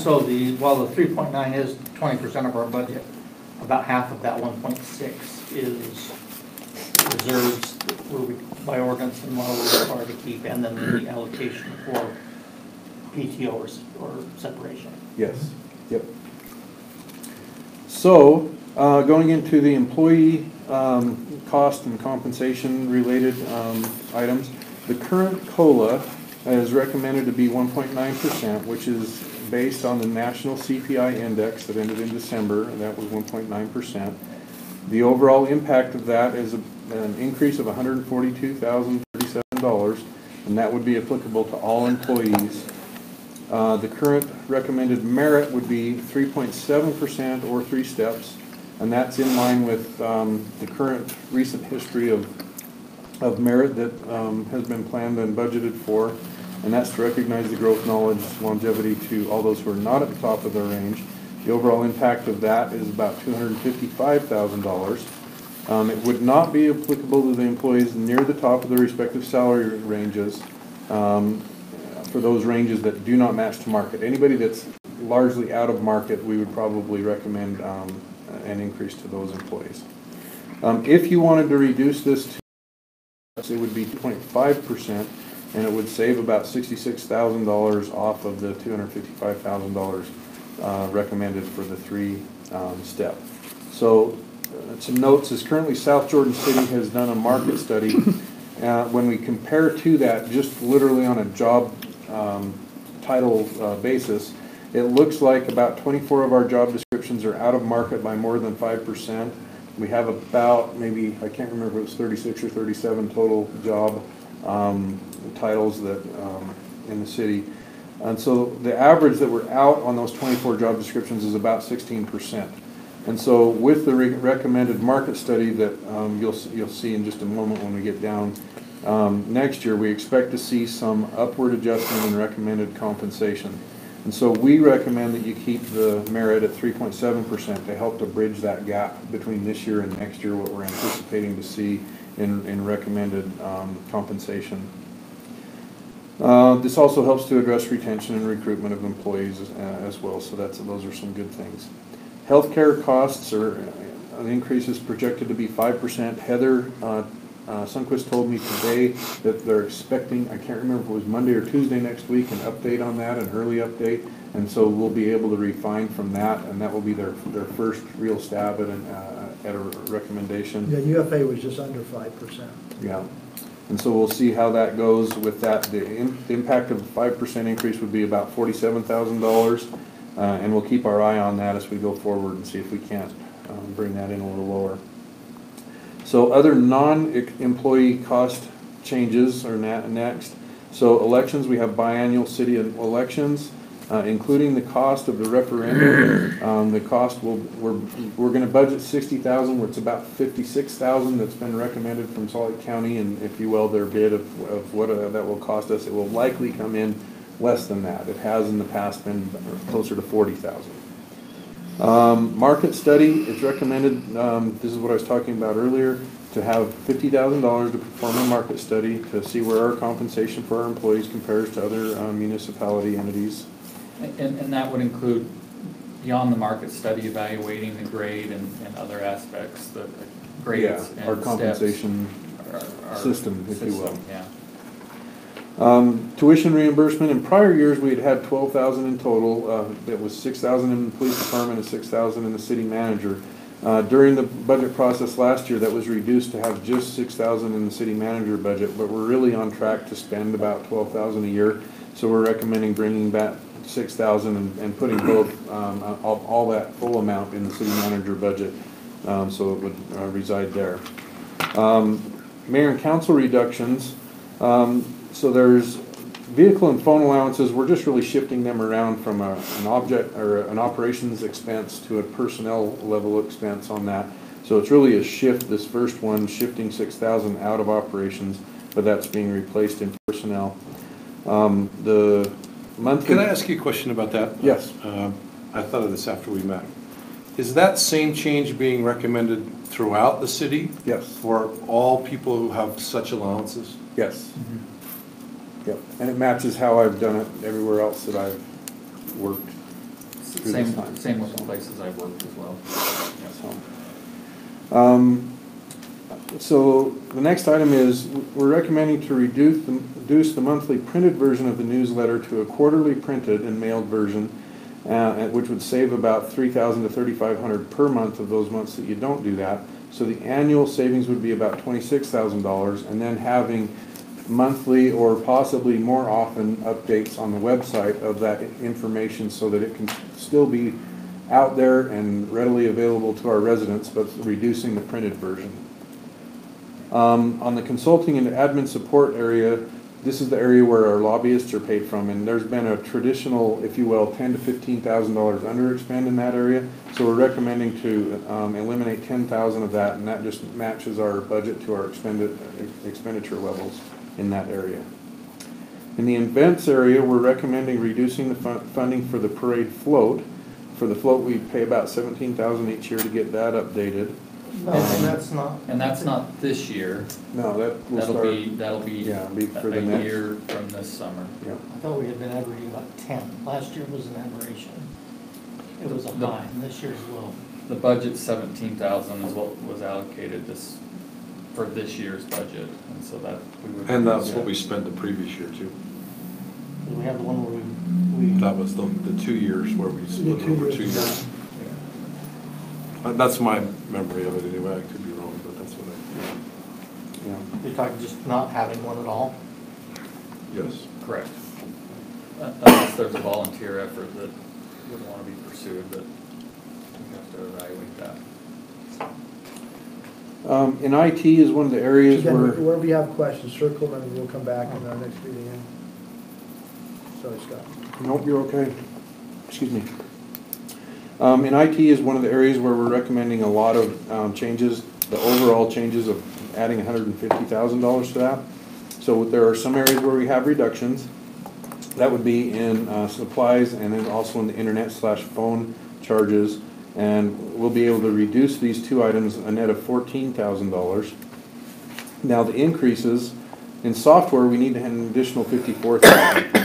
S2: So while the 3.9 is 20% of our budget, about half of that 1.6 is reserves where we, by ordinance and law, we're required to keep, and then the allocation for PTO or separation.
S14: Yes. Yep. So going into the employee cost and compensation related items, the current COLA is recommended to be 1.9%, which is based on the national CPI index that ended in December, and that was 1.9%. The overall impact of that is an increase of $142,037, and that would be applicable to all employees. The current recommended merit would be 3.7% or 3 steps, and that's in line with the current recent history of merit that has been planned and budgeted for. And that's to recognize the growth, knowledge, longevity to all those who are not at the top of their range. The overall impact of that is about $255,000. It would not be applicable to the employees near the top of their respective salary ranges for those ranges that do not match to market. Anybody that's largely out of market, we would probably recommend an increase to those employees. If you wanted to reduce this to, it would be 2.5%, and it would save about $66,000 off of the $255,000 recommended for the three-step. So some notes is currently South Jordan City has done a market study. When we compare to that, just literally on a job title basis, it looks like about 24 of our job descriptions are out of market by more than 5%. We have about maybe, I can't remember if it was 36 or 37 total job titles that in the city. And so the average that we're out on those 24 job descriptions is about 16%. And so with the recommended market study that you'll see in just a moment when we get down, next year we expect to see some upward adjustment in recommended compensation. And so we recommend that you keep the merit at 3.7% to help to bridge that gap between this year and next year, what we're anticipating to see in recommended compensation. This also helps to address retention and recruitment of employees as well, so those are some good things. Healthcare costs are, an increase is projected to be 5%. Heather Sundquist told me today that they're expecting, I can't remember if it was Monday or Tuesday next week, an update on that, an early update, and so we'll be able to refine from that, and that will be their first real stab at a recommendation.
S3: Yeah, UFA was just under 5%.
S14: Yeah. And so we'll see how that goes with that. The impact of a 5% increase would be about $47,000, and we'll keep our eye on that as we go forward and see if we can't bring that in a little lower. So other non-employee cost changes are next. So elections, we have biannual city elections, including the cost of the referendum. The cost we're going to budget $60,000, where it's about $56,000 that's been recommended from Salt Lake County, and if you will, their bid of what that will cost us. It will likely come in less than that. It has in the past been closer to $40,000. Market study, it's recommended, this is what I was talking about earlier, to have $50,000 to perform a market study to see where our compensation for our employees compares to other municipality entities.
S6: And that would include, beyond the market study, evaluating the grade and other aspects, the grades and
S14: our compensation system, if you will.
S6: Yeah.
S14: Tuition reimbursement, in prior years we had 12,000 in total. It was 6,000 in the police department and 6,000 in the city manager. During the budget process last year, that was reduced to have just 6,000 in the city manager budget, but we're really on track to spend about 12,000 a year. So we're recommending bringing back 6,000 and putting both all that full amount in the city manager budget, so it would reside there. Mayor and council reductions. So there's vehicle and phone allowances. We're just really shifting them around from an object or an operations expense to a personnel level expense on that. So it's really a shift. This first one shifting 6,000 out of operations, but that's being replaced in personnel. The monthly.
S15: Can I ask you a question about that?
S14: Yes.
S15: I thought of this after we met. Is that same change being recommended throughout the city?
S14: Yes.
S15: For all people who have such allowances?
S14: Yes. Mm-hmm. Yep, and it matches how I've done it everywhere else that I've worked through this time.
S6: Same with the places I've worked as well.
S14: So the next item is we're recommending to reduce the monthly printed version of the newsletter to a quarterly printed and mailed version, which would save about $3,000 to $3,500 per month of those months that you don't do that. So the annual savings would be about $26,000, and then having monthly or possibly more often updates on the website of that information so that it can still be out there and readily available to our residents, but reducing the printed version. On the consulting and admin support area, this is the area where our lobbyists are paid from, and there's been a traditional, if you will, $10,000 to $15,000 underexpend in that area. So we're recommending to eliminate $10,000 of that, and that just matches our budget to our expenditure levels in that area. In the events area, we're recommending reducing the funding for the parade float. For the float, we pay about $17,000 each year to get that updated.
S2: And that's not.
S6: And that's not this year.
S14: No, that will start.
S6: That'll be
S14: Yeah, be for the
S6: a
S14: next.
S6: year from this summer.
S14: Yeah.
S2: I thought we had been averaging about 10. Last year was an aberration. It was a high, and this year's low.
S6: The budget 17,000 is what was allocated for this year's budget, and so that we would.
S15: And that's what we spent the previous year too.
S2: We have the one where we.
S15: That was the 2 years where we split it over 2 years. That's my memory of it anyway. I could be wrong, but that's what I,
S2: Yeah. You're talking just not having one at all?
S15: yes.
S6: Correct. Unless there's a volunteer effort that would want to be pursued, but we have to evaluate that.
S14: In IT is one of the areas
S3: Again,
S14: where.
S3: wherever you have questions, circle them and we'll come back in our next meeting. Sorry, Scott.
S14: Nope, you're okay. Excuse me. In IT is one of the areas where we're recommending a lot of changes, the overall changes of adding $150,000 to that. So there are some areas where we have reductions. That would be in supplies and then also in the internet/phone charges. And we'll be able to reduce these two items a net of $14,000. Now the increases in software, we need to have an additional $54,000.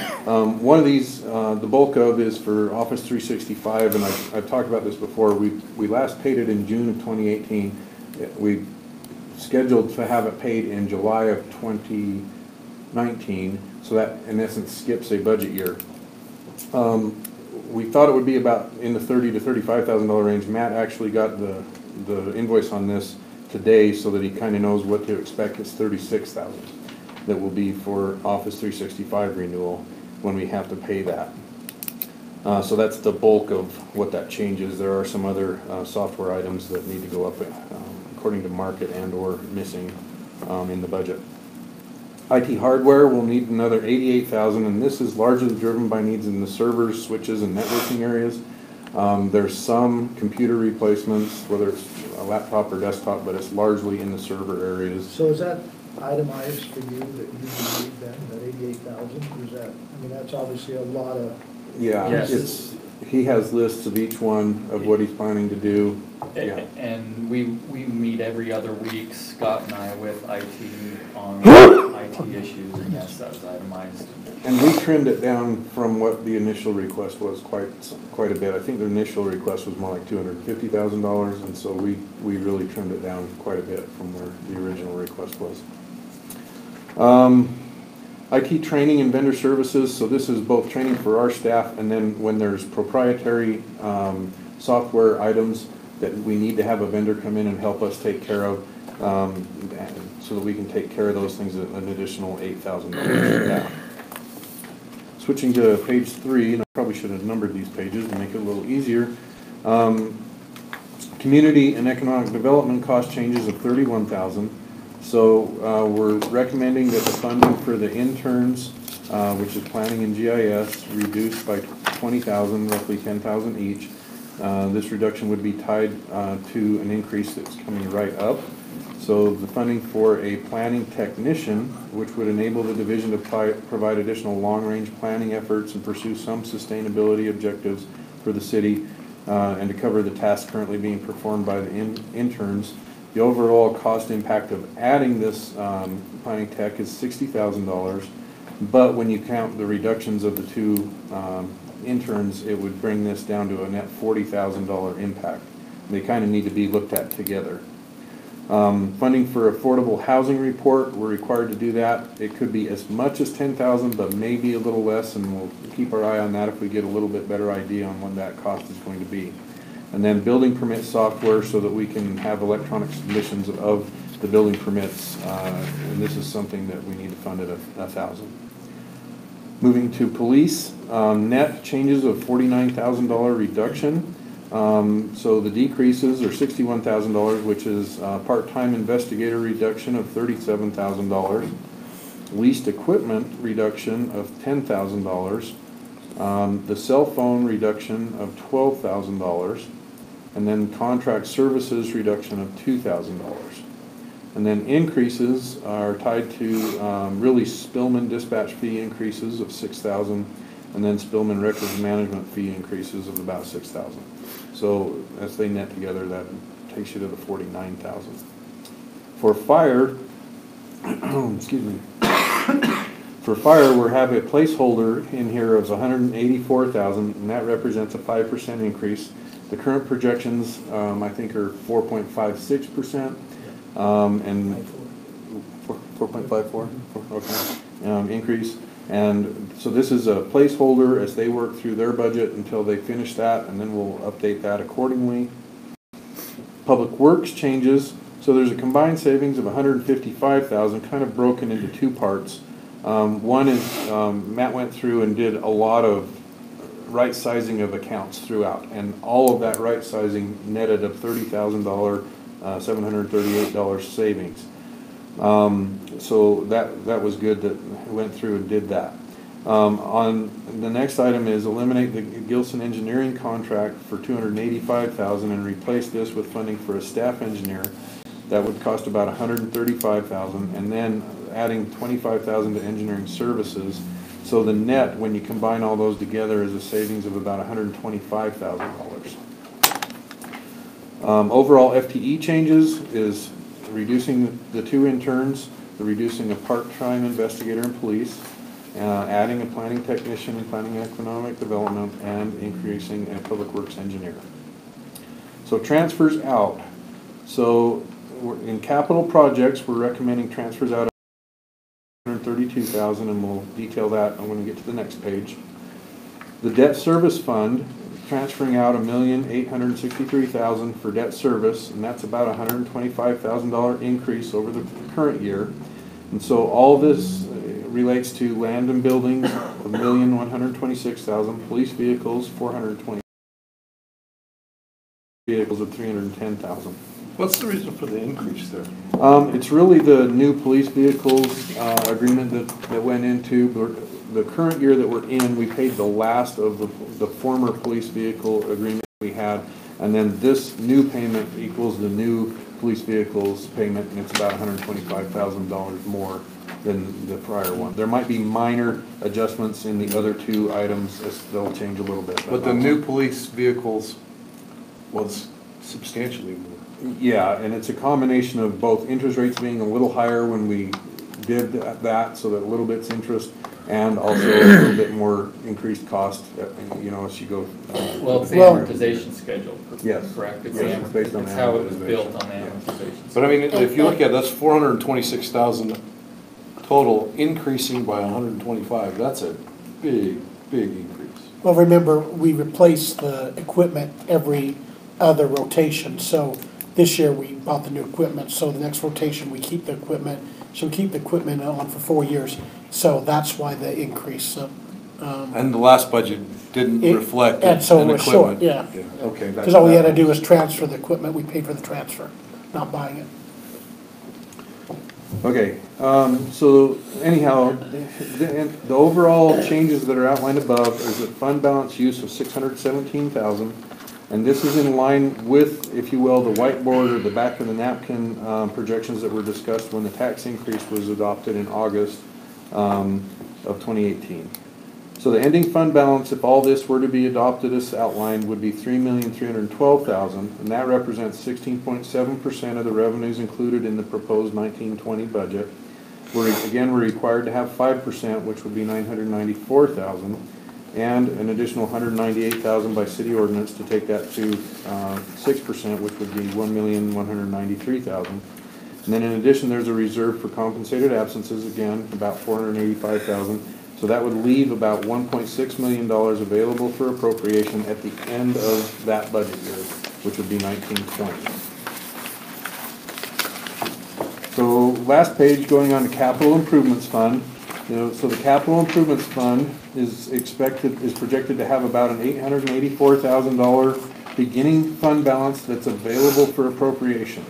S14: One of these, the bulk of, is for Office 365, and I've talked about this before. We last paid it in June of 2018. We scheduled to have it paid in July of 2019, so that in essence skips a budget year. We thought it would be about in the $30,000 to $35,000 range. Matt actually got the invoice on this today so that he kind of knows what to expect. It's $36,000 that will be for Office 365 renewal when we have to pay that. So that's the bulk of what that changes. There are some other software items that need to go up according to market and or missing in the budget. IT hardware will need another $88,000, and this is largely driven by needs in the servers, switches, and networking areas. There's some computer replacements, whether it's a laptop or desktop, but it's largely in the server areas.
S3: So is that itemized for you that you need then, that 88,000? Is that, I mean, that's obviously a lot of.
S14: Yeah,
S6: Yes.
S14: he has lists of each one of what he's planning to do. Yeah.
S6: And we meet every other week, Scott and I, with IT on IT issues, and yes, that was itemized.
S14: And we trimmed it down from what the initial request was quite a bit. I think the initial request was more like $250,000, and so we really trimmed it down quite a bit from where the original request was. IT training and vendor services, so this is both training for our staff, and then when there's proprietary software items that we need to have a vendor come in and help us take care of, so that we can take care of those things at an additional $8,000 down. Switching to page 3, and I probably should have numbered these pages to make it a little easier. Community and economic development cost changes of $31,000. So we're recommending that the funding for the interns, which is planning and GIS, reduced by $20,000, roughly $10,000 each. This reduction would be tied to an increase that's coming right up. So the funding for a planning technician, which would enable the division to provide additional long-range planning efforts and pursue some sustainability objectives for the city, and to cover the tasks currently being performed by the interns. The overall cost impact of adding this planning tech is $60,000, but when you count the reductions of the two interns, it would bring this down to a net $40,000 impact. They kind of need to be looked at together. Funding for affordable housing report, we're required to do that. It could be as much as $10,000, but maybe a little less, and we'll keep our eye on that if we get a little bit better idea on what that cost is going to be. And then building permit software so that we can have electronic submissions of the building permits, and this is something that we need to fund at $1,000. Moving to police, net changes of $49,000 reduction. So the decreases are $61,000, which is part-time investigator reduction of $37,000, leased equipment reduction of $10,000, the cell phone reduction of $12,000, and then contract services reduction of $2,000. And then increases are tied to really Spillman dispatch fee increases of $6,000, and then Spillman records management fee increases of about $6,000. So as they net together, that takes you to the 49,000. For fire, excuse me, for fire, we're having a placeholder in here of 184,000, and that represents a 5% increase. The current projections, I think, are 4.56%, and 4.54, okay, increase. And so this is a placeholder as they work through their budget until they finish that, and then we'll update that accordingly. Public Works changes. So there's a combined savings of 155,000, kind of broken into two parts. One is Matt went through and did a lot of right sizing of accounts throughout, and all of that right sizing netted a $30,000, $738 savings. So that was good that we went through and did that. On the next item is eliminate the Gilson Engineering contract for $285,000 and replace this with funding for a staff engineer. That would cost about $135,000, and then adding $25,000 to engineering services. So the net, when you combine all those together, is a savings of about $125,000. Overall FTE changes is reducing the 2 interns, reducing a part-time investigator and police, adding a planning technician and planning economic development, and increasing a public works engineer. So transfers out. So in capital projects, we're recommending transfers out of $132,000, and we'll detail that when we get to the next page. The debt service fund, transferring out $1,863,000 for debt service, and that's about a $125,000 increase over the current year. And so all this relates to land and buildings of $1,126,000, police vehicles 420, vehicles of $310,000.
S15: What's the reason for the increase there?
S14: It's really the new police vehicles agreement that went into the current year that we're in. We paid the last of the former police vehicle agreement we had, and then this new payment equals the new police vehicles payment, and it's about $125,000 more than the prior one. There might be minor adjustments in the other 2 items, as they'll change a little bit.
S15: But the new police vehicles was substantially more.
S14: Yeah, and it's a combination of both interest rates being a little higher when we did that, so that a little bit's interest, and also a little bit more increased cost, as you go.
S6: Well, it's the amortization schedule,
S14: yes,
S6: correct? It's,
S14: yes, it's based on
S6: it's how it was
S14: amortization.
S6: built on the amortization.
S15: But I mean, if you look at it, that's 426,000 total, increasing by 125. That's a big increase.
S11: Well, remember, we replace the equipment every other rotation, so this year we bought the new equipment, so the next rotation we keep the equipment, so we keep the equipment on for 4 years, so that's why the increase.
S15: And the last budget didn't reflect
S11: and so
S15: an
S11: it was
S15: equipment.
S11: short, yeah.
S15: Okay.
S11: Because all we had to do was transfer the equipment, we paid for the transfer, not buying it.
S14: Okay, so anyhow, the overall changes that are outlined above is a fund balance use of $617,000, and this is in line with, if you will, the whiteboard or the back of the napkin projections that were discussed when the tax increase was adopted in August of 2018. So the ending fund balance, if all this were to be adopted as outlined, would be $3,312,000, and that represents 16.7% of the revenues included in the proposed 1920 budget. We're required to have 5%, which would be $994,000, and an additional $198,000 by city ordinance to take that to 6%, which would be $1,193,000. And then in addition, there's a reserve for compensated absences, again, about $485,000. So that would leave about $1.6 million available for appropriation at the end of that budget year, which would be 1920. So last page, going on to capital improvements fund. So the capital improvements fund is projected to have about an $884,000 beginning fund balance that's available for appropriation.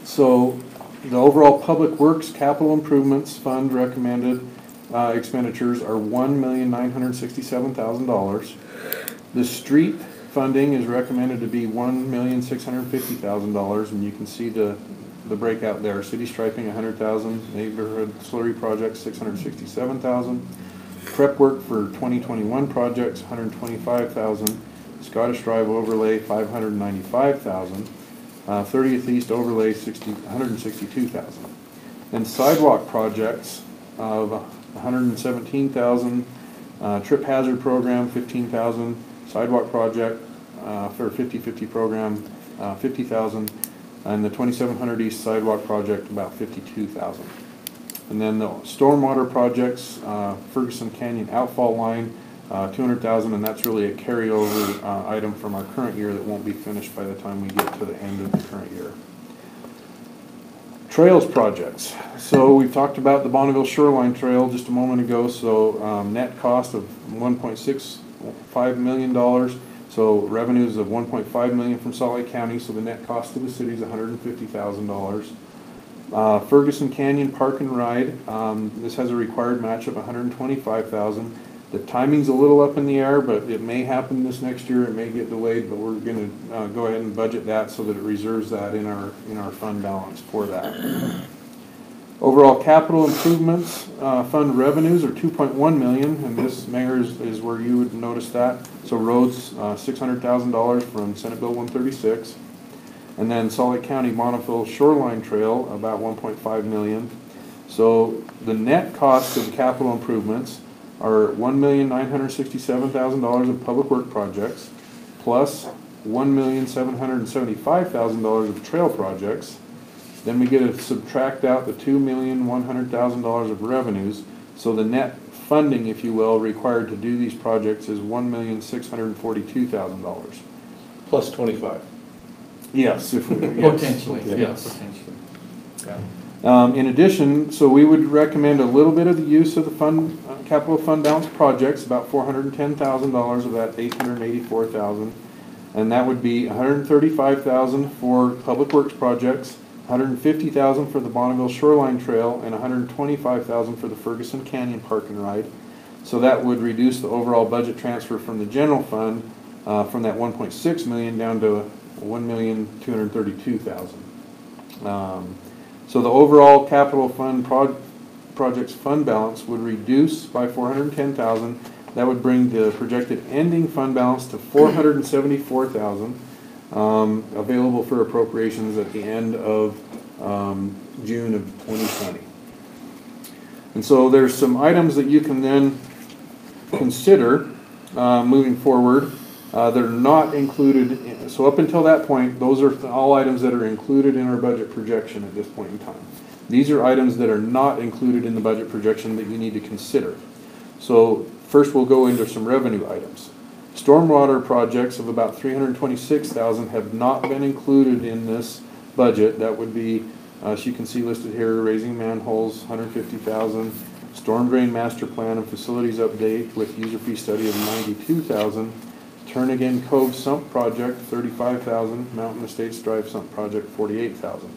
S14: So the overall Public Works Capital Improvements Fund recommended expenditures are $1,967,000. The street funding is recommended to be $1,650,000, and you can see the breakout there. City striping $100,000, neighborhood slurry projects $667,000, prep work for 2021 projects $125,000, Scottish Drive overlay, $595,000. 30th East overlay, $162,000. And sidewalk projects of $117,000. Trip hazard program, $15,000. Sidewalk project for 50/50 program, $50,000. And the 2700 East sidewalk project, about $52,000. And then the stormwater projects, Ferguson Canyon outfall line, $200,000, and that's really a carryover item from our current year that won't be finished by the time we get to the end of the current year. Trails projects. So we've talked about the Bonneville Shoreline Trail just a moment ago. So net cost of $1.65 million. So revenues of $1.5 million from Salt Lake County. So the net cost to the city is $150,000. Ferguson Canyon Park and Ride. This has a required match of $125,000. The timing's a little up in the air, but it may happen this next year. It may get delayed, but we're going to go ahead and budget that so that it reserves that in our fund balance for that. Overall capital improvements fund revenues are $2.1 million, and this, Mayor, is where you would notice that. So roads, $600,000 from Senate Bill 136. And then Salt Lake County Bonneville Shoreline Trail, about $1.5 million. So the net cost of the capital improvements are $1,967,000 of public work projects, plus $1,775,000 of trail projects. Then we get to subtract out the $2,100,000 of revenues. So the net funding, if you will, required to do these projects is $1,642,000.
S15: Plus 25.
S14: Yes. If we,
S6: Potentially,
S14: yes.
S6: yes, potentially. Yeah.
S14: In addition, so we would recommend a little bit of the use of the fund, capital fund balance projects, about $410,000 of that $884,000, and that would be $135,000 for public works projects, $150,000 for the Bonneville Shoreline Trail, and $125,000 for the Ferguson Canyon Park and Ride. So that would reduce the overall budget transfer from the general fund from that $1.6 million down to $1,232,000. So the overall capital fund projects fund balance would reduce by $410,000. That would bring the projected ending fund balance to $474,000 available for appropriations at the end of June of 2020. And so there's some items that you can then consider moving forward that are not included. So up until that point, those are all items that are included in our budget projection at this point in time. These are items that are not included in the budget projection that you need to consider. So first we'll go into some revenue items. Stormwater projects of about $326,000 have not been included in this budget. That would be, as you can see listed here, raising manholes, $150,000, storm drain master plan and facilities update with user fee study of $92,000, Turnagain Cove sump project, $35,000, Mountain Estates Drive sump project, $48,000.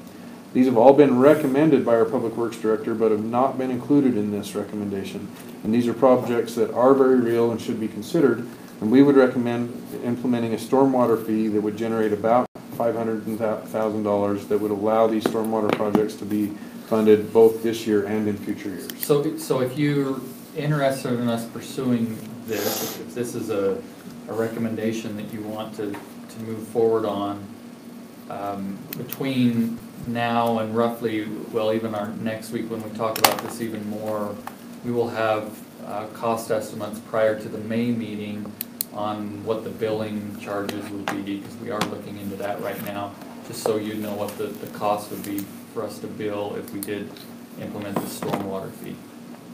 S14: These have all been recommended by our Public Works Director, but have not been included in this recommendation. And these are projects that are very real and should be considered. And we would recommend implementing a stormwater fee that would generate about $500,000 that would allow these stormwater projects to be funded both this year and in future years.
S6: So if you're interested in us pursuing this, if this is a recommendation that you want to move forward on, between now and roughly, well, even our next week when we talk about this even more, we will have cost estimates prior to the May meeting on what the billing charges would be, because we are looking into that right now, just so you know what the cost would be for us to bill if we did implement the stormwater fee.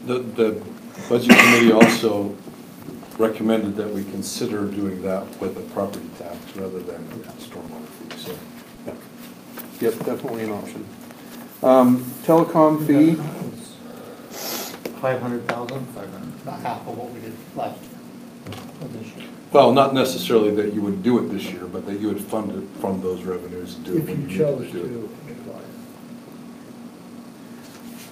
S15: The budget committee also recommended that we consider doing that with a property tax rather than a stormwater fee, so.
S14: Yeah. Yep, definitely an option. Telecom fee.
S2: 500,000, about half of what we did last year. This year.
S15: Well, not necessarily that you would do it this year, but that you would fund it from those revenues and do it
S3: If
S15: when
S3: you
S15: you
S3: chose
S15: need to do it.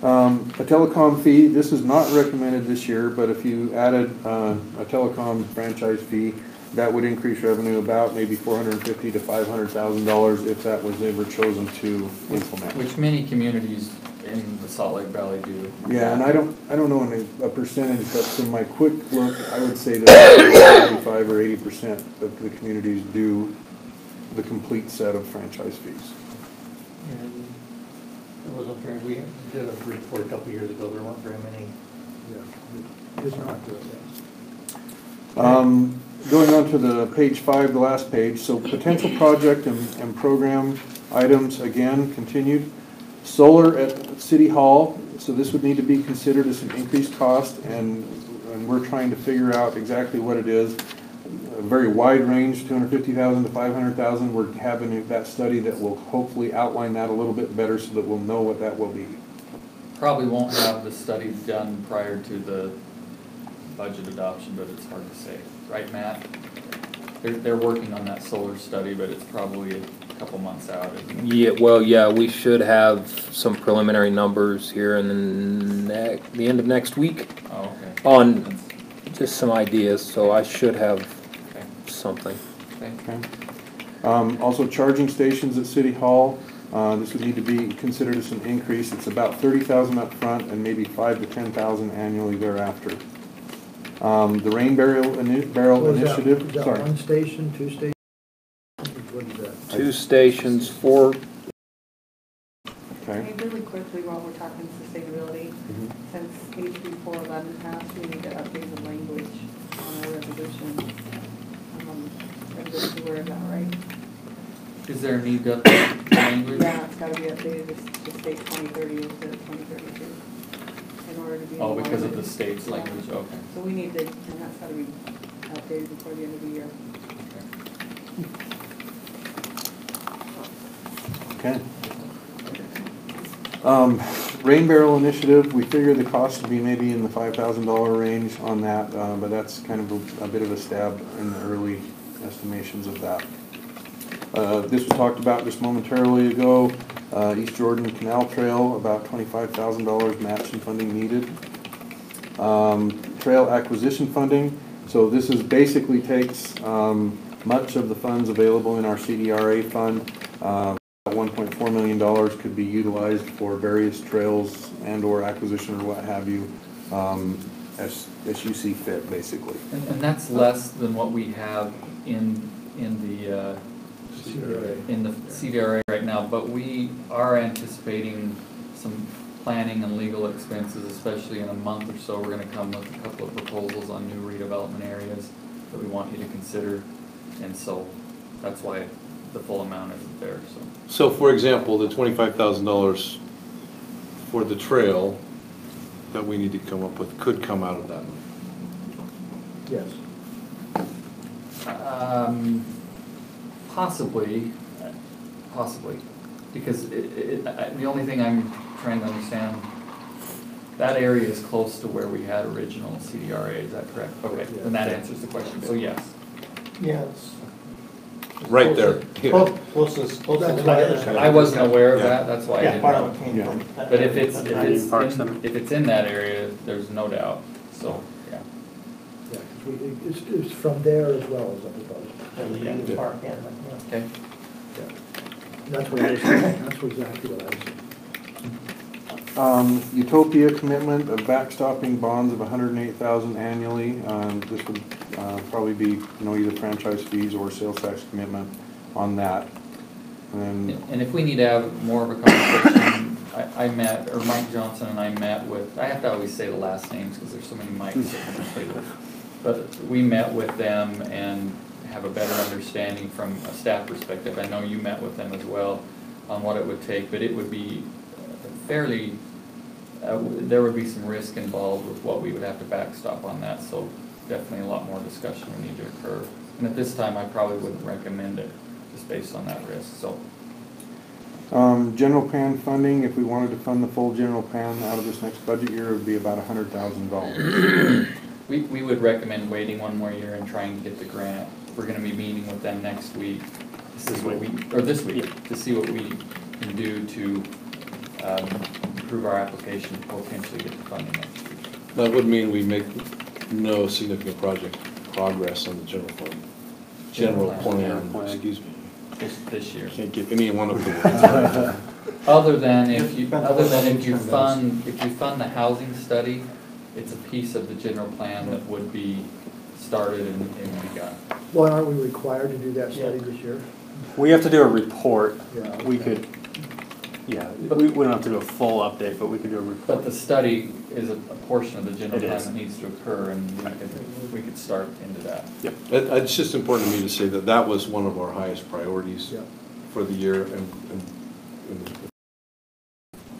S14: A telecom fee, this is not recommended this year, but if you added a telecom franchise fee, that would increase revenue about maybe $450,000 to $500,000 if that was ever chosen to implement.
S6: Which many communities in the Salt Lake Valley do.
S14: Yeah, and I don't know a percentage, but from my quick look, I would say that 75 or 80% of the communities do the complete set of franchise fees.
S2: And it wasn't very, we did a report a couple years ago, there weren't very many.
S3: Yeah, it's not good,
S14: Going on to the page 5, the last page, so potential project and program items, again, continued. Solar at City Hall, so this would need to be considered as an increased cost, and we're trying to figure out exactly what it is. A very wide range, 250,000 to 500,000. We're having that study that will hopefully outline that a little bit better so that we'll know what that will be.
S6: Probably won't have the study done prior to the budget adoption, but it's hard to say. Right, Matt? They're working on that solar study, but it's probably a couple months out, isn't it?
S13: Yeah, well, yeah, we should have some preliminary numbers here in the end of next week.
S6: Oh, okay.
S13: On just some ideas, so I should have something.
S6: Okay.
S14: Also, charging stations at City Hall. This would need to be considered as an increase. It's about 30,000 up front and maybe 5 to 10,000 annually thereafter. The Rain Barrel Initiative.
S3: Is that
S14: Sorry.
S3: one station, 2 stations? What is that?
S13: 2 stations, 4.
S14: Okay.
S1: Hey, really quickly, while we're talking sustainability, since HB 411 passed, we need to update the language on our resolution. Everybody's aware of that, right?
S6: Is there a need to update the language?
S1: Yeah, it's gotta be updated to state 2030 instead of 2032 in order to be.
S6: Oh, because of the
S1: aligned.
S6: state's language, okay.
S1: So we need to, and that's gotta be updated before the end of the year.
S14: Okay. Rain Barrel Initiative, we figure the cost to be maybe in the $5,000 range on that, but that's kind of a bit of a stab in the early estimations of that. This was talked about just momentarily ago. East Jordan Canal Trail, about $25,000 matching funding needed. Trail acquisition funding. So this is basically takes much of the funds available in our CDRA fund. $1.4 million could be utilized for various trails and or acquisition or what have you, as you see fit, basically.
S6: And that's less than what we have in the CDRA right now, but we are anticipating some planning and legal expenses, especially in a month or so. We're gonna come with a couple of proposals on new redevelopment areas that we want you to consider, and so that's why the full amount isn't there, so.
S15: So for example, the $25,000 for the trail that we need to come up with could come out of that.
S3: Yes.
S6: Possibly, because the only thing I'm trying to understand, that area is close to where we had original CDRA, is that correct? Okay, then that answers the question, so yes.
S2: Yes.
S15: Right there.
S2: Closest to the other side.
S6: I wasn't aware of that, that's why I
S2: Yeah,
S6: didn't
S2: part
S6: know.
S2: of it came from.
S6: But if it's in that area, there's no doubt, so, yeah.
S3: Yeah, because it's from there as well as up above.
S2: And the Union Park, yeah.
S6: Okay.
S3: That's what I was saying, that's exactly what I was saying.
S14: Utopia commitment of backstopping bonds of $108,000 annually. This would probably be, either franchise fees or sales tax commitment on that.
S6: And if we need to have more of a conversation, I met, or Mike Johnson and I met with, I have to always say the last names because there's so many Mikes. But we met with them and have a better understanding from a staff perspective. I know you met with them as well on what it would take, but it would be fairly, there would be some risk involved with what we would have to backstop on that, so definitely a lot more discussion would need to occur. And at this time, I probably wouldn't recommend it, just based on that risk, so.
S14: General plan funding, if we wanted to fund the full general plan out of this next budget year, it would be about $100,000.
S6: We would recommend waiting one more year and trying to get the grant. We're gonna be meeting with them next week, this week, to see what we can do to improve our application and potentially get the funding next week.
S15: That would mean we make no significant progress on the general fund. General plan, excuse me.
S6: This year.
S15: Can't get any one of the words.
S6: Other than if you,
S2: Depends on
S6: other
S2: what
S6: than
S2: the
S6: if you
S2: intern does.
S6: fund the housing study, it's a piece of the general plan that would be started and begun.
S3: Well, aren't we required to do that study this year?
S9: We have to do a report.
S3: Yeah.
S9: We could, yeah, we don't have to do a full update, but we could do a report.
S6: But the study is a portion of the general
S9: It
S6: plan
S9: is.
S6: that needs to occur, and we could start into that.
S15: It's just important to me to say that that was one of our highest priorities
S3: Yeah.
S15: for the year, and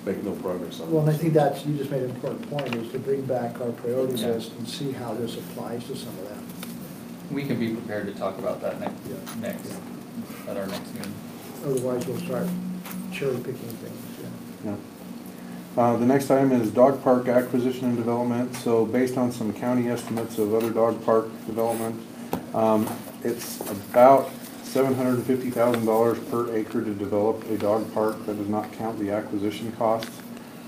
S15: make no progress on
S3: Well, and I
S15: it.
S3: think that's, you just made an important point, is to bring back our priority
S6: Yeah.
S3: list and see how this applies to some of that.
S6: We can be prepared to talk about that next, at our next meeting.
S3: Otherwise, we'll start cherry picking things, yeah.
S14: Yeah. The next item is dog park acquisition and development. So based on some county estimates of other dog park development, it's about $750,000 per acre to develop a dog park. That does not count the acquisition costs.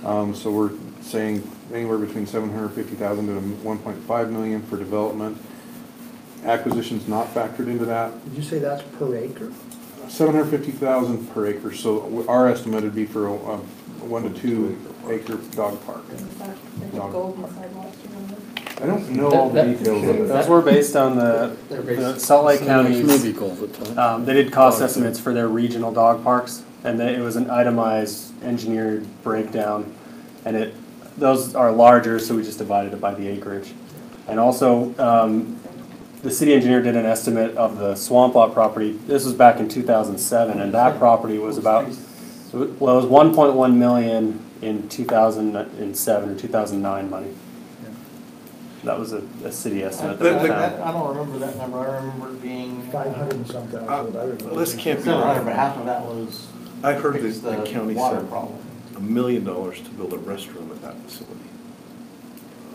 S14: So we're saying anywhere between $750,000 to $1.5 million for development. Acquisition's not factored into that.
S3: Did you say that's per acre?
S14: $750,000 per acre. So our estimate would be for a 1 to 2 acre dog park.
S1: Is that the golden sidewalks, remember?
S14: I don't know all the details of it.
S9: Those were based on the Salt Lake County's,
S5: Maybe goals at times.
S9: they did cost estimates for their regional dog parks, and it was an itemized engineered breakdown, and those are larger, so we just divided it by the acreage. And also, the city engineer did an estimate of the swamp lot property. This was back in 2007, and that property was about, well, it was 1.1 million in 2007 or 2009 money. That was a city estimate that we found.
S2: I don't remember that number, I remember it being.
S3: 500 and something.
S15: This can't be
S2: 700, but
S15: right.
S2: half of that was.
S15: I heard
S2: fix
S15: the county
S2: water
S15: said
S2: problem.
S15: $1 million to build a restroom at that facility.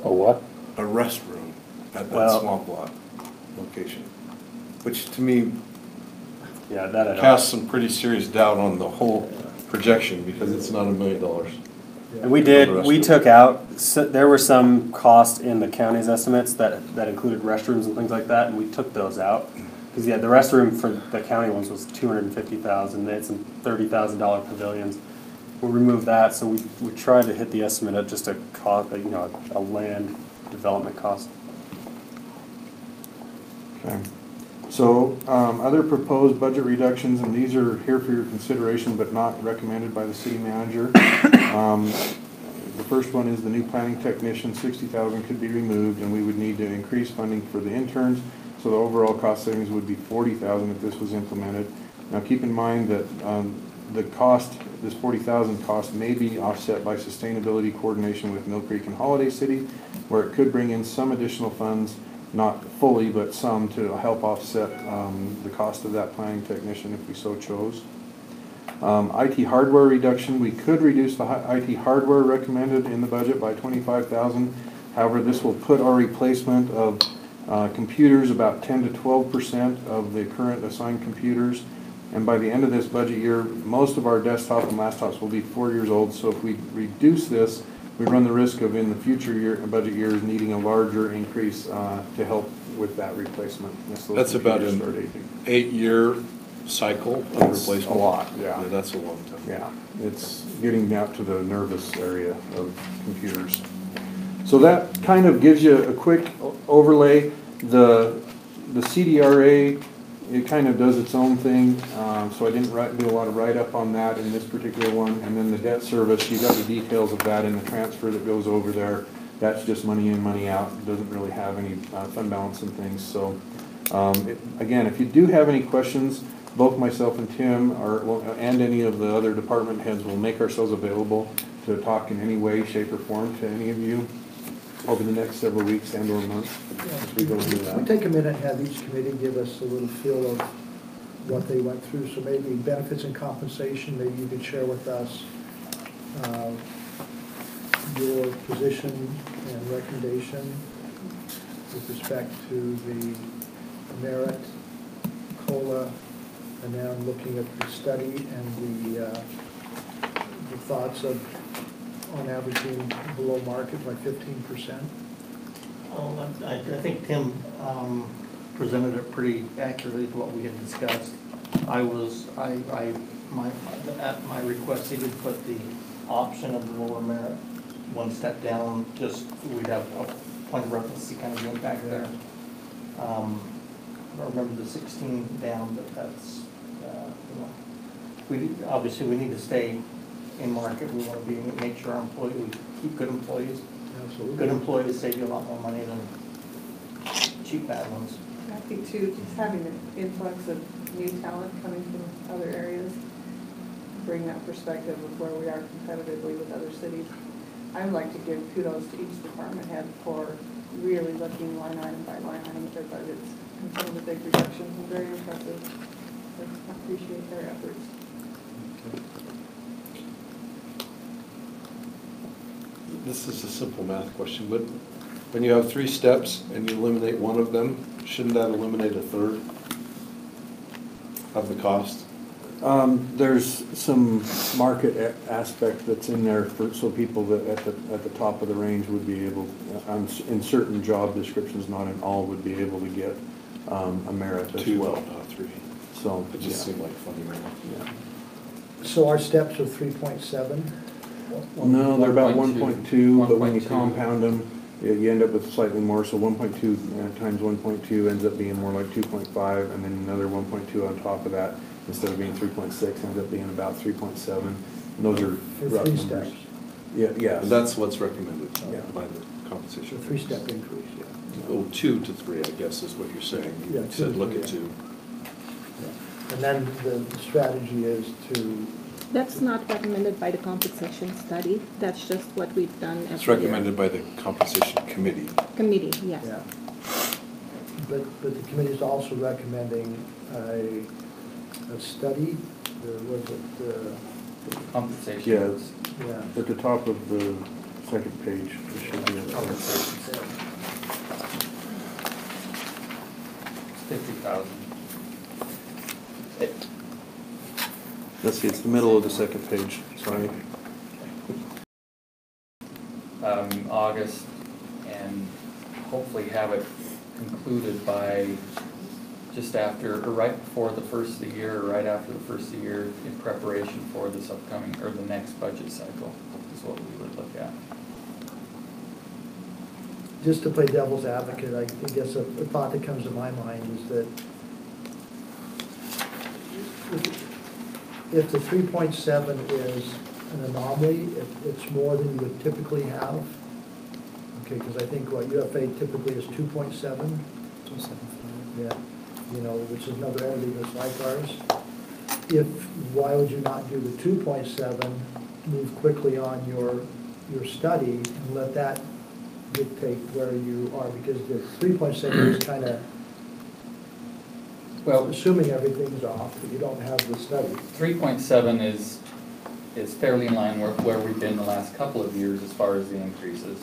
S13: A what?
S15: A restroom at that
S9: Well-
S15: swamp lot location, which to me
S9: Yeah, that I don't.
S15: casts some pretty serious doubt on the whole projection, because it's not $1 million.
S9: And we took out, there were some costs in the county's estimates that included restrooms and things like that, and we took those out. Because, yeah, the restroom for the county ones was $250,000, they had some $30,000 pavilions. We removed that, so we tried to hit the estimate at just a cost, a land development cost.
S14: Okay. So, other proposed budget reductions, and these are here for your consideration, but not recommended by the city manager. The first one is the new planning technician, $60,000 could be removed, and we would need to increase funding for the interns. So the overall cost savings would be $40,000 if this was implemented. Now, keep in mind that the cost, this $40,000 cost may be offset by sustainability coordination with Mill Creek and Holiday City, where it could bring in some additional funds, not fully, but some, to help offset the cost of that planning technician if we so chose. IT hardware reduction, we could reduce the IT hardware recommended in the budget by $25,000. However, this will put our replacement of computers about 10 to 12% of the current assigned computers. And by the end of this budget year, most of our desktop and laptops will be 4 years old. So if we reduce this, we run the risk of in the future budget years needing a larger increase to help with that replacement.
S15: That's about an 8-year cycle of replacement.
S14: A lot, yeah.
S15: That's a long time.
S14: Yeah, it's getting out to the nervous area of computers. So that kind of gives you a quick overlay. The CDRA, it kind of does its own thing, so I didn't do a lot of write-up on that in this particular one. And then the debt service, you got the details of that in the transfer that goes over there. That's just money in, money out. It doesn't really have any fund balance and things. So again, if you do have any questions, both myself and Tim and any of the other department heads will make ourselves available to talk in any way, shape, or form to any of you over the next several weeks and or months as we go into that.
S3: We take a minute and have each committee give us a little feel of what they went through. So maybe benefits and compensation, maybe you could share with us your position and recommendation with respect to the merit, COLA, and now I'm looking at the study and the thoughts of on average being below market by 15%.
S2: Well, I think Tim presented it pretty accurately to what we had discussed. I at my request, he did put the option of the lower merit one step down, just so we'd have a point of reference to kind of the impact there. I don't remember the 16 down, but that's, obviously we need to stay in market. We want to make sure our employees, we keep good employees.
S3: Absolutely.
S2: Good employees save you a lot more money than cheap bad ones.
S1: I think too, just having an influx of new talent coming from other areas, bring that perspective of where we are competitively with other cities. I would like to give kudos to each department head for really looking line item by line item at their budgets and some of the big reductions, and very impressive. I appreciate their efforts.
S15: This is a simple math question, but when you have 3 steps and you eliminate one of them, shouldn't that eliminate a third of the cost?
S14: There's some market aspect that's in there for, so people that at the top of the range would be able, in certain job descriptions, not in all, would be able to get a merit as
S15: 2,
S14: well.
S15: not 3.
S14: So
S15: It just seemed like funny math.
S14: Yeah.
S3: So our steps are 3.7?
S14: No, they're about 1.2, but when you
S6: 1.2.
S14: compound them, you end up with slightly more. So 1.2 times 1.2 ends up being more like 2.5, and then another 1.2 on top of that, instead of being 3.6, ends up being about 3.7. And those are
S3: For
S14: rough
S3: 3
S14: numbers.
S3: steps?
S14: Yeah, yes.
S15: And that's what's recommended
S3: Yeah.
S15: by the compensation.
S3: A 3-step increase, yeah.
S15: Oh, 2 to 3, I guess, is what you're saying.
S3: Yeah,
S15: You
S3: 2
S15: said
S3: to
S15: look
S3: 3,
S15: at
S3: yeah.
S15: 2.
S3: And then the strategy is to,
S16: That's not recommended by the compensation study. That's just what we've done every
S15: It's
S16: year.
S15: recommended by the compensation committee.
S16: Committee, yes.
S3: yeah. But the committee is also recommending a study, was it,
S6: Compensation.
S14: Yes.
S3: yeah.
S14: At the top of the second page, there should be a
S6: Compensation. 50,000.
S14: Let's see, it's the middle of the second page, sorry.
S6: August, and hopefully have it concluded by just after, or right before the first of the year, or right after the first of the year, in preparation for this upcoming, or the next budget cycle, is what we would look at.
S3: Just to play devil's advocate, I guess a thought that comes to my mind is that if the 3.7 is an anomaly, if it's more than you would typically have, okay, because I think what UFA typically is 2.7. 2.75. Yeah, you know, which is another entity that's like ours. Why would you not do the 2.7, move quickly on your study, and let that dictate where you are? Because the 3.7 is kind of,
S6: Well,
S3: assuming everything's off, but you don't have the study.
S6: 3.7 is fairly in line with where we've been the last couple of years as far as the increases.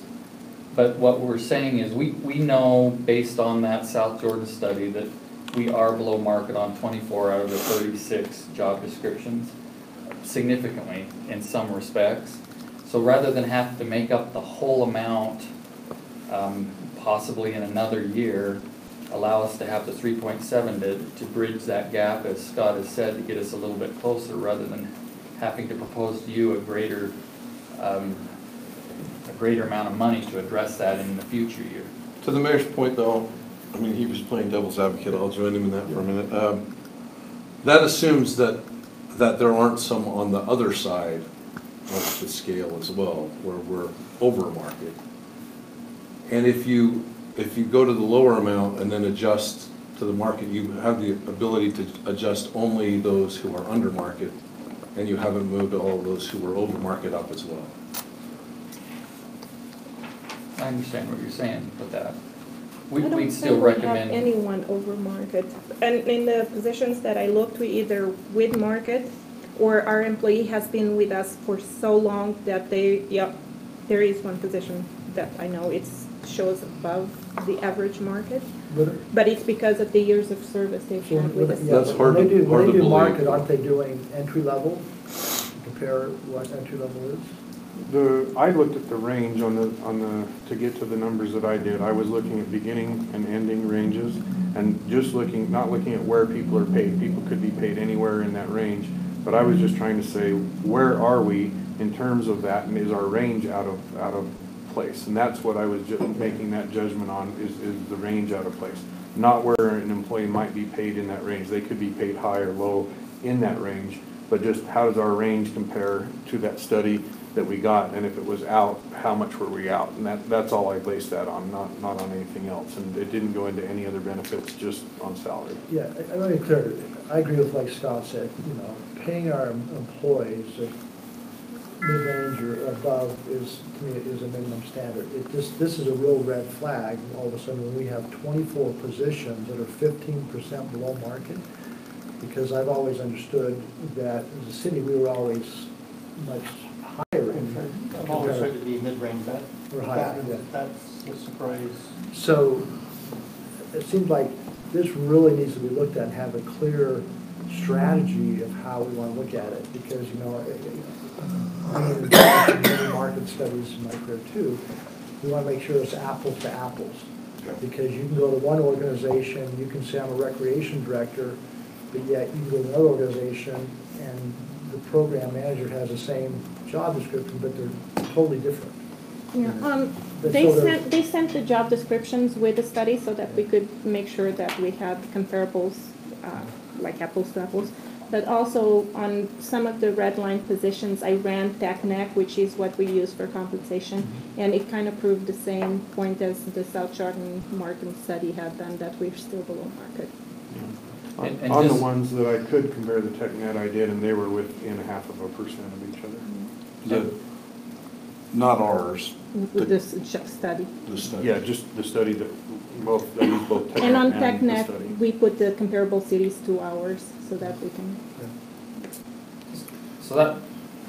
S6: But what we're saying is we know, based on that South Jordan study, that we are below market on 24 out of the 36 job descriptions, significantly in some respects. So rather than have to make up the whole amount, possibly in another year, allow us to have the 3.7 to bridge that gap, as Scott has said, to get us a little bit closer, rather than having to propose to you a greater amount of money to address that in the future year.
S15: To the mayor's point, though, I mean, he was playing devil's advocate, I'll join him in that for a minute. That assumes that there aren't some on the other side of the scale as well, where we're over market. And if you go to the lower amount and then adjust to the market, you have the ability to adjust only those who are under market, and you haven't moved all of those who are over market up as well.
S6: I understand what you're saying with that.
S16: I don't
S6: We'd still
S16: think we have
S6: recommend.
S16: anyone over market. And in the positions that I looked, we either with market, or our employee has been with us for so long that there is one position that I know it shows above the average market. But it's because of the years of service they've had with us.
S15: That's hard
S3: When they do
S15: believe.
S3: market, aren't they doing entry level? Compare what entry level is?
S14: I looked at the range to get to the numbers that I did. I was looking at beginning and ending ranges, and just not looking at where people are paid. People could be paid anywhere in that range, But I was just trying to say, where are we in terms of that, and is our range out of place? And that's what I was just making that judgment on, is the range out of place. Not where an employee might be paid in that range. They could be paid high or low in that range, but just how does our range compare to that study that we got? And if it was out, how much were we out? And that's all I based that on, not on anything else. And it didn't go into any other benefits, just on salary.
S3: Yeah, I want to be clear, I agree with like Scott said, paying our employees at mid-range or above is, to me, is a minimum standard. This is a real red flag, all of a sudden, when we have 24 positions that are 15% below market, because I've always understood that as a city, we were always much higher in.
S2: I've always tried to be mid-range,
S3: We're higher, yeah.
S2: that's a surprise.
S3: So it seems like this really needs to be looked at and have a clear strategy of how we want to look at it, because, many market studies in my career too, we want to make sure it's apples to apples. Because you can go to one organization, you can say I'm a recreation director, but yet you can go to another organization and the program manager has the same job description, but they're totally different.
S16: Yeah,
S3: But
S16: they sent the job descriptions with the study so that we could make sure that we had comparables, like apples to apples. But also on some of the red line positions, I ran TACNEC, which is what we use for compensation, and it kind of proved the same point as the South Jordan Markham study had done, that we're still below market.
S6: And
S14: On the
S6: just-
S14: ones that I could compare the TechNet, I did, and they were within 0.5% of each other.
S15: Not ours.
S16: This study.
S15: The study.
S14: Yeah, just the study that I used both TechNet
S16: And on
S14: and the study.
S16: TechNet, we put the comparable cities to ours so that we can.
S6: So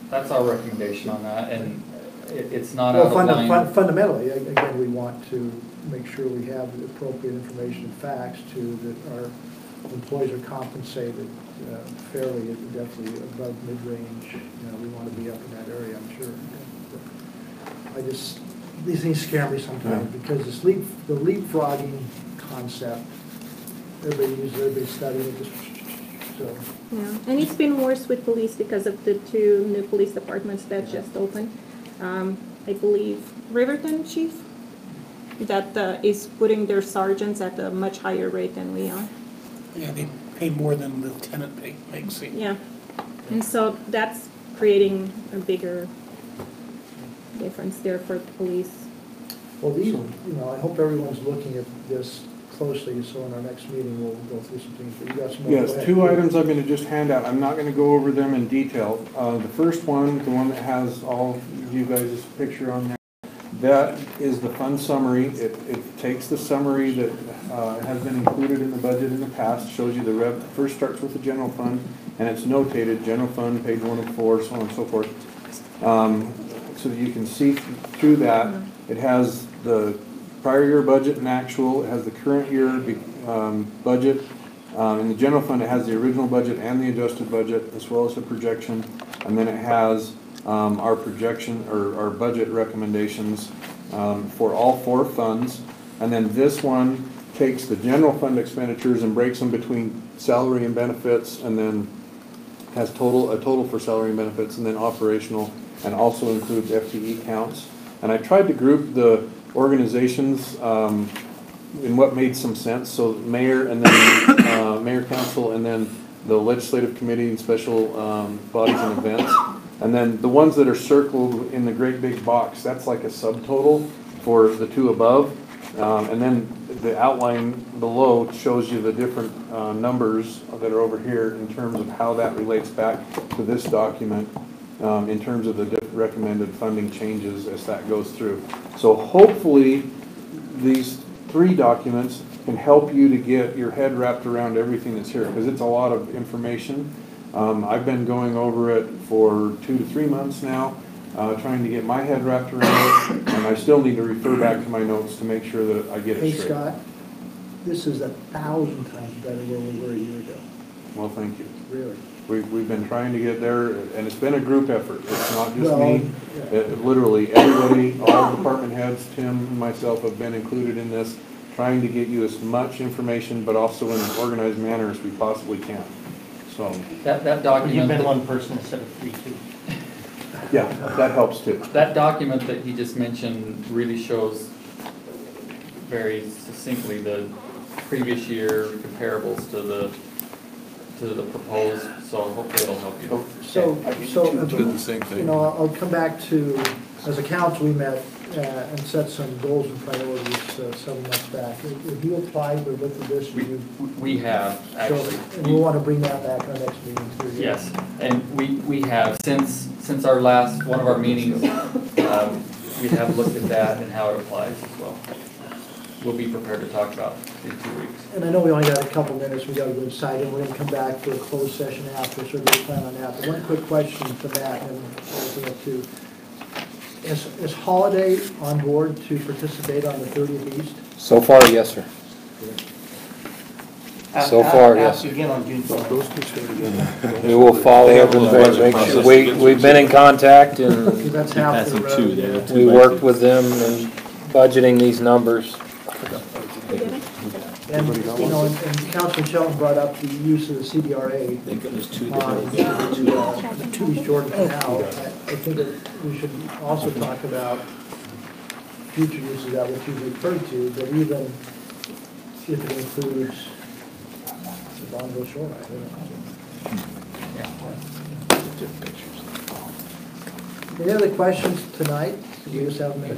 S6: that's our recommendation on that, and it's not out of line.
S3: Fundamentally, again, we want to make sure we have the appropriate information and facts that our employees are compensated fairly, definitely above mid-range. We want to be up in that area, I'm sure. These things scare me sometimes because the leapfrogging concept, everybody's studying it, so.
S16: Yeah, and it's been worse with police because of the 2 new police departments that just opened. I believe Riverton Chief, that is putting their sergeants at a much higher rate than we are.
S11: Yeah, they pay more than the lieutenant makes.
S16: Yeah, and so that's creating a bigger difference there for the police.
S3: Well, I hope everyone's looking at this closely, so in our next meeting, we'll go through some things. But you got some more?
S14: Yes, 2 items I'm going to just hand out. I'm not going to go over them in detail. The first one, the one that has all of you guys' picture on there, that is the fund summary. It takes the summary that has been included in the budget in the past, shows you the first starts with the general fund, and it's notated, general fund, page 1 of 4, so on and so forth. So that you can see through that. It has the prior year budget and actual, it has the current year budget. In the general fund, it has the original budget and the adjusted budget, as well as the projection. And then it has our projection, or our budget recommendations for all 4 funds. And then this one takes the general fund expenditures and breaks them between salary and benefits, and then has a total for salary and benefits, and then operational, and also includes FTE counts. And I tried to group the organizations in what made some sense. So mayor, and then mayor, council, and then the legislative committee and special bodies and events. And then the ones that are circled in the great big box, that's like a subtotal for the 2 above. And then the outline below shows you the different numbers that are over here in terms of how that relates back to this document. In terms of the recommended funding changes as that goes through. So hopefully these 3 documents can help you to get your head wrapped around everything that's here, because it's a lot of information. I've been going over it for 2 to 3 months now, trying to get my head wrapped around it, and I still need to refer back to my notes to make sure that I get it straight.
S3: Hey, Scott, this is 1,000 times better where we were a year ago.
S14: Well, thank you.
S3: Really.
S14: We've been trying to get there, and it's been a group effort. It's not just me. Literally everybody, all department heads, Tim and myself have been included in this, trying to get you as much information, but also in an organized manner as we possibly can. So,
S6: That
S2: You've
S6: document,
S2: been
S6: that-
S2: one person instead of three, too.
S14: yeah, that helps too.
S6: that document that he just mentioned really shows very succinctly the previous year comparables to the proposed, so hopefully it'll help you.
S3: So,
S15: Did the same thing.
S3: you know, I'll come back to, as a council, we met and set some goals and priorities several months back. Have you applied or looked at this?
S6: We have, actually.
S3: And we'll want to bring that back on our next meeting too.
S6: Yes, and we have, since our last, one of our meetings, we have looked at that and how it applies as well. We'll be prepared to talk about in 2 weeks.
S3: And I know we only got a couple minutes, we got to go inside, and we're going to come back for a closed session after, so we'll plan on that. But one quick question for Matt, and I'll up to, is Holiday on board to participate on the 30th East?
S13: So far, yes, sir. So far, yes.
S2: Ask again on June 12th.
S13: We will follow up and make sure, we've been in contact and
S3: Because that's half the
S4: Passing two
S3: road.
S4: there.
S3: Yeah.
S13: we worked with them in budgeting these numbers.
S3: And, you know, and Councilman Shelton brought up the use of the CDRA
S4: I think it was two
S3: on
S4: there.
S3: the 2 East Jordan Canal. I think that we should also talk about future uses that which you referred to, but even if it includes the Bonneville shoreline. Any other questions tonight? We just have a minute.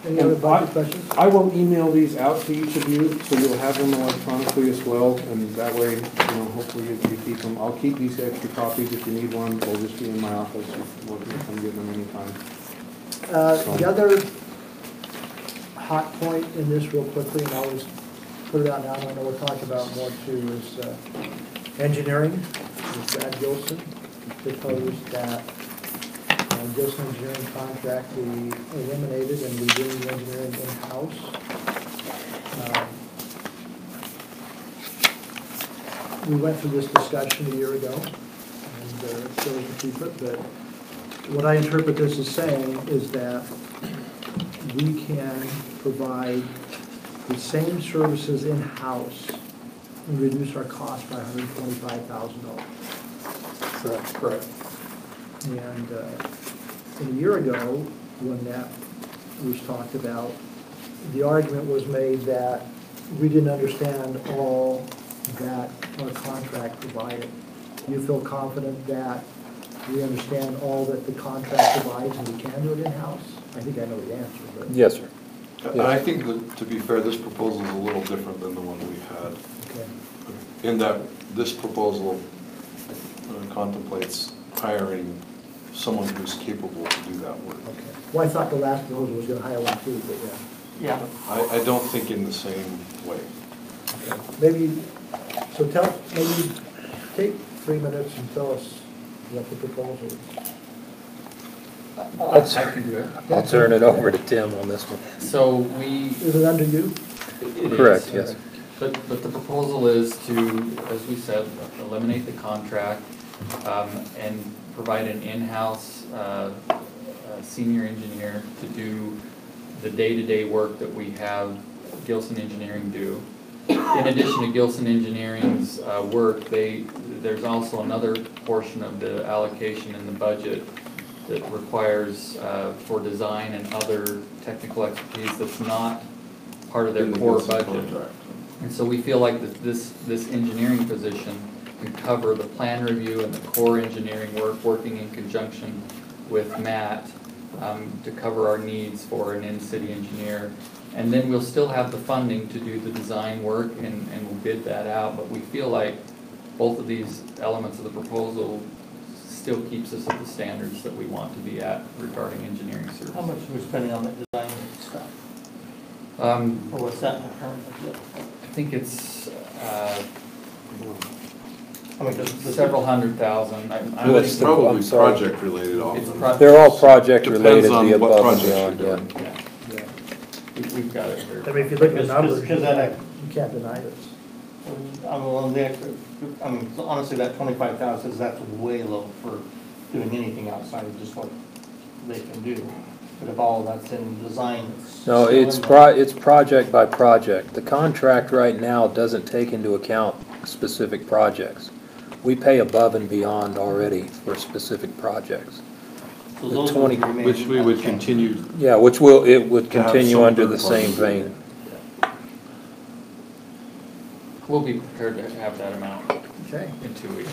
S3: Any other budget questions?
S14: I will email these out to each of you, so you'll have them electronically as well, and that way, you know, hopefully you keep them. I'll keep these extra copies if you need one, they'll just be in my office, if you can get them anytime.
S3: The other hot point in this real quickly, and I'll just put it out now, I know we'll talk about more too, is engineering. With Brad Gilson proposed that Gilson engineering contract be eliminated and we bring the engineering in-house. We went through this discussion a year ago, and it's still a secret, but what I interpret this as saying is that we can provide the same services in-house and reduce our cost by $125,000.
S6: Correct.
S3: And a year ago, when that was talked about, the argument was made that we didn't understand all that our contract provided. Do you feel confident that we understand all that the contract provides and we can do it in-house? I think I know the answer, but.
S13: Yes, sir.
S15: I think that, to be fair, this proposal is a little different than the one we've had.
S3: Okay.
S15: In that this proposal contemplates hiring someone who's capable to do that work.
S3: Okay. Well, I thought the last proposal was gonna hire one too, but yeah.
S2: Yeah.
S15: I don't think in the same way.
S3: Okay. Maybe, so maybe take 3 minutes and tell us what the proposal is.
S6: I can do it.
S13: I'll turn it over to Tim on this one.
S6: So we.
S3: Is it under you?
S6: It
S13: Correct,
S6: is.
S13: yes.
S6: But the proposal is to, as we said, eliminate the contract and provide an in-house senior engineer to do the day-to-day work that we have Gilson Engineering do. In addition to Gilson Engineering's work, there's also another portion of the allocation in the budget that requires for design and other technical expertise that's not part of their core budget. And so we feel like that this engineering position can cover the plan review and the core engineering work, working in conjunction with Matt to cover our needs for an in-city engineer. And then we'll still have the funding to do the design work and we'll bid that out. But we feel like both of these elements of the proposal still keeps us at the standards that we want to be at regarding engineering services.
S2: How much are we spending on that design stuff? Or what's that in the current budget?
S6: I think it's
S2: I mean,
S6: several hundred thousand.
S15: It's probably project-related often.
S13: They're all project-related,
S15: Depends on
S13: the
S15: what
S13: above
S15: projects
S13: and
S15: you're
S13: beyond,
S15: doing.
S6: Yeah. We've got it here.
S3: I mean, if you look at the numbers,
S2: Because that,
S3: you can't deny this.
S2: I mean, honestly, that 25,000, that's way low for doing anything outside of just what they can do. But if all that's in design, it's
S13: No,
S2: still
S13: it's
S2: in there.
S13: it's project by project. The contract right now doesn't take into account specific projects. We pay above and beyond already for specific projects.
S2: So
S13: the
S2: those
S13: 20
S2: would remain
S15: Which we would
S2: unchanged.
S15: continue.
S13: Yeah, which it would
S15: To have
S13: continue
S15: some
S13: under
S15: third
S13: the same
S15: party.
S13: vein.
S6: We'll be prepared to have that amount
S3: Okay,
S6: in 2 weeks.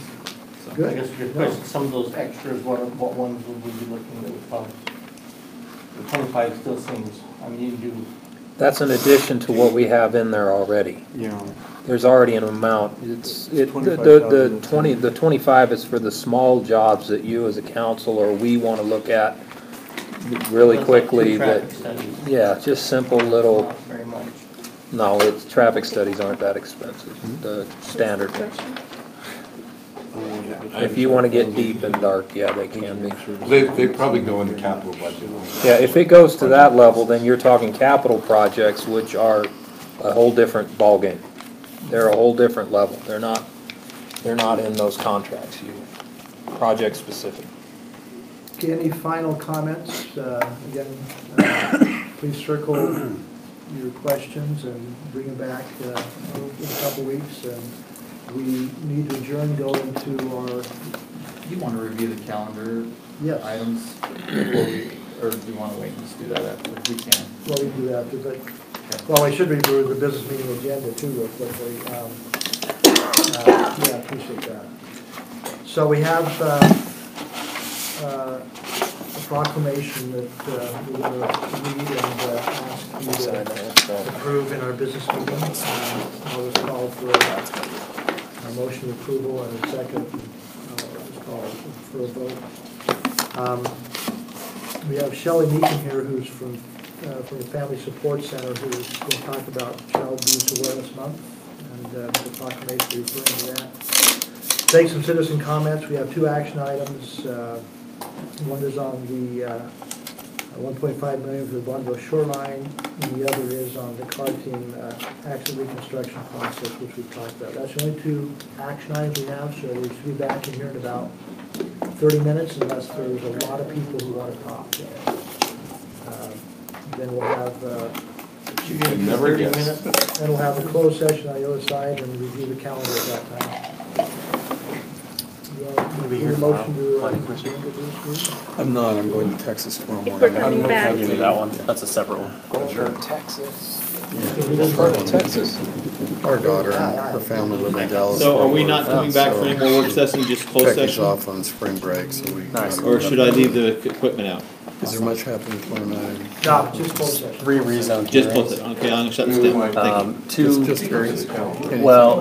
S6: So.
S2: I
S3: good.
S2: guess your question, some of those extras, what ones would we be looking at with cost? The 25 still seems, I mean, you can do,
S13: That's in addition to what we have in there already.
S14: Yeah.
S13: There's already an amount. The 25 is for the small jobs that you as a council or we want to look at really
S2: that's like
S13: quickly.
S2: two traffic
S13: That
S2: studies.
S13: Yeah, just simple little,
S2: Not very much.
S13: no, traffic studies aren't that expensive, the standard ones. If you want to get deep and dark, yeah, they can be.
S15: They probably go in the capital budget.
S13: Yeah, if it goes to that level, then you're talking capital projects, which are a whole different ballgame. They're a whole different level. They're not in those contracts, project specific.
S3: Okay, any final comments? Again, please circle your questions and bring them back in a couple weeks. And we need to adjourn, go into our,
S6: You want to review the calendar
S3: yes,
S6: items before we, or do you want to wait and just do that after? We can.
S3: well, we can do that, but, well, we should review the business meeting agenda too real quickly. Yeah, I appreciate that. So we have a proclamation that we're going to read and ask you to approve in our business meeting. I'll just call for a motion of approval and a second. I'll just call for a vote. We have Shelley Meekin here, who's from the Family Support Center, who's going to talk about Child Abuse Awareness Month and the proclamation referring to that. Take some citizen comments. We have two action items. One is on the 1.5 million for the Bonneville shoreline, and the other is on the car team accident reconstruction process, which we've talked about. That's the only two action items we have, so we should be back in here in about 30 minutes unless there's a lot of people who want to talk. Then we'll have
S15: You can never
S2: 30
S15: guess.
S2: minutes.
S3: then we'll have a closed session on the other side and review the calendar at that time.
S9: We'll be here
S3: Need a motion
S9: tomorrow.
S3: to,
S9: Planning commission.
S5: I'm not, I'm going to Texas tomorrow
S16: If we're
S5: morning.
S16: coming back.
S9: I'll give you that one. That's a separate one.
S13: Sure. Texas.
S5: Texas. Our daughter and her family live in Dallas.
S4: So are we not coming back for any more work sessions, just closed
S5: Becky's
S4: session?
S5: off on spring break, so we.
S9: Nice.
S4: Or should I leave the equipment out?
S5: Is there much happening tomorrow night?
S3: no, just closed session.
S9: 3 rezoned
S4: Just
S9: hearings.
S4: close it, okay, I'll shut this down, thank you.
S9: Two,
S5: Just hearings.
S9: well,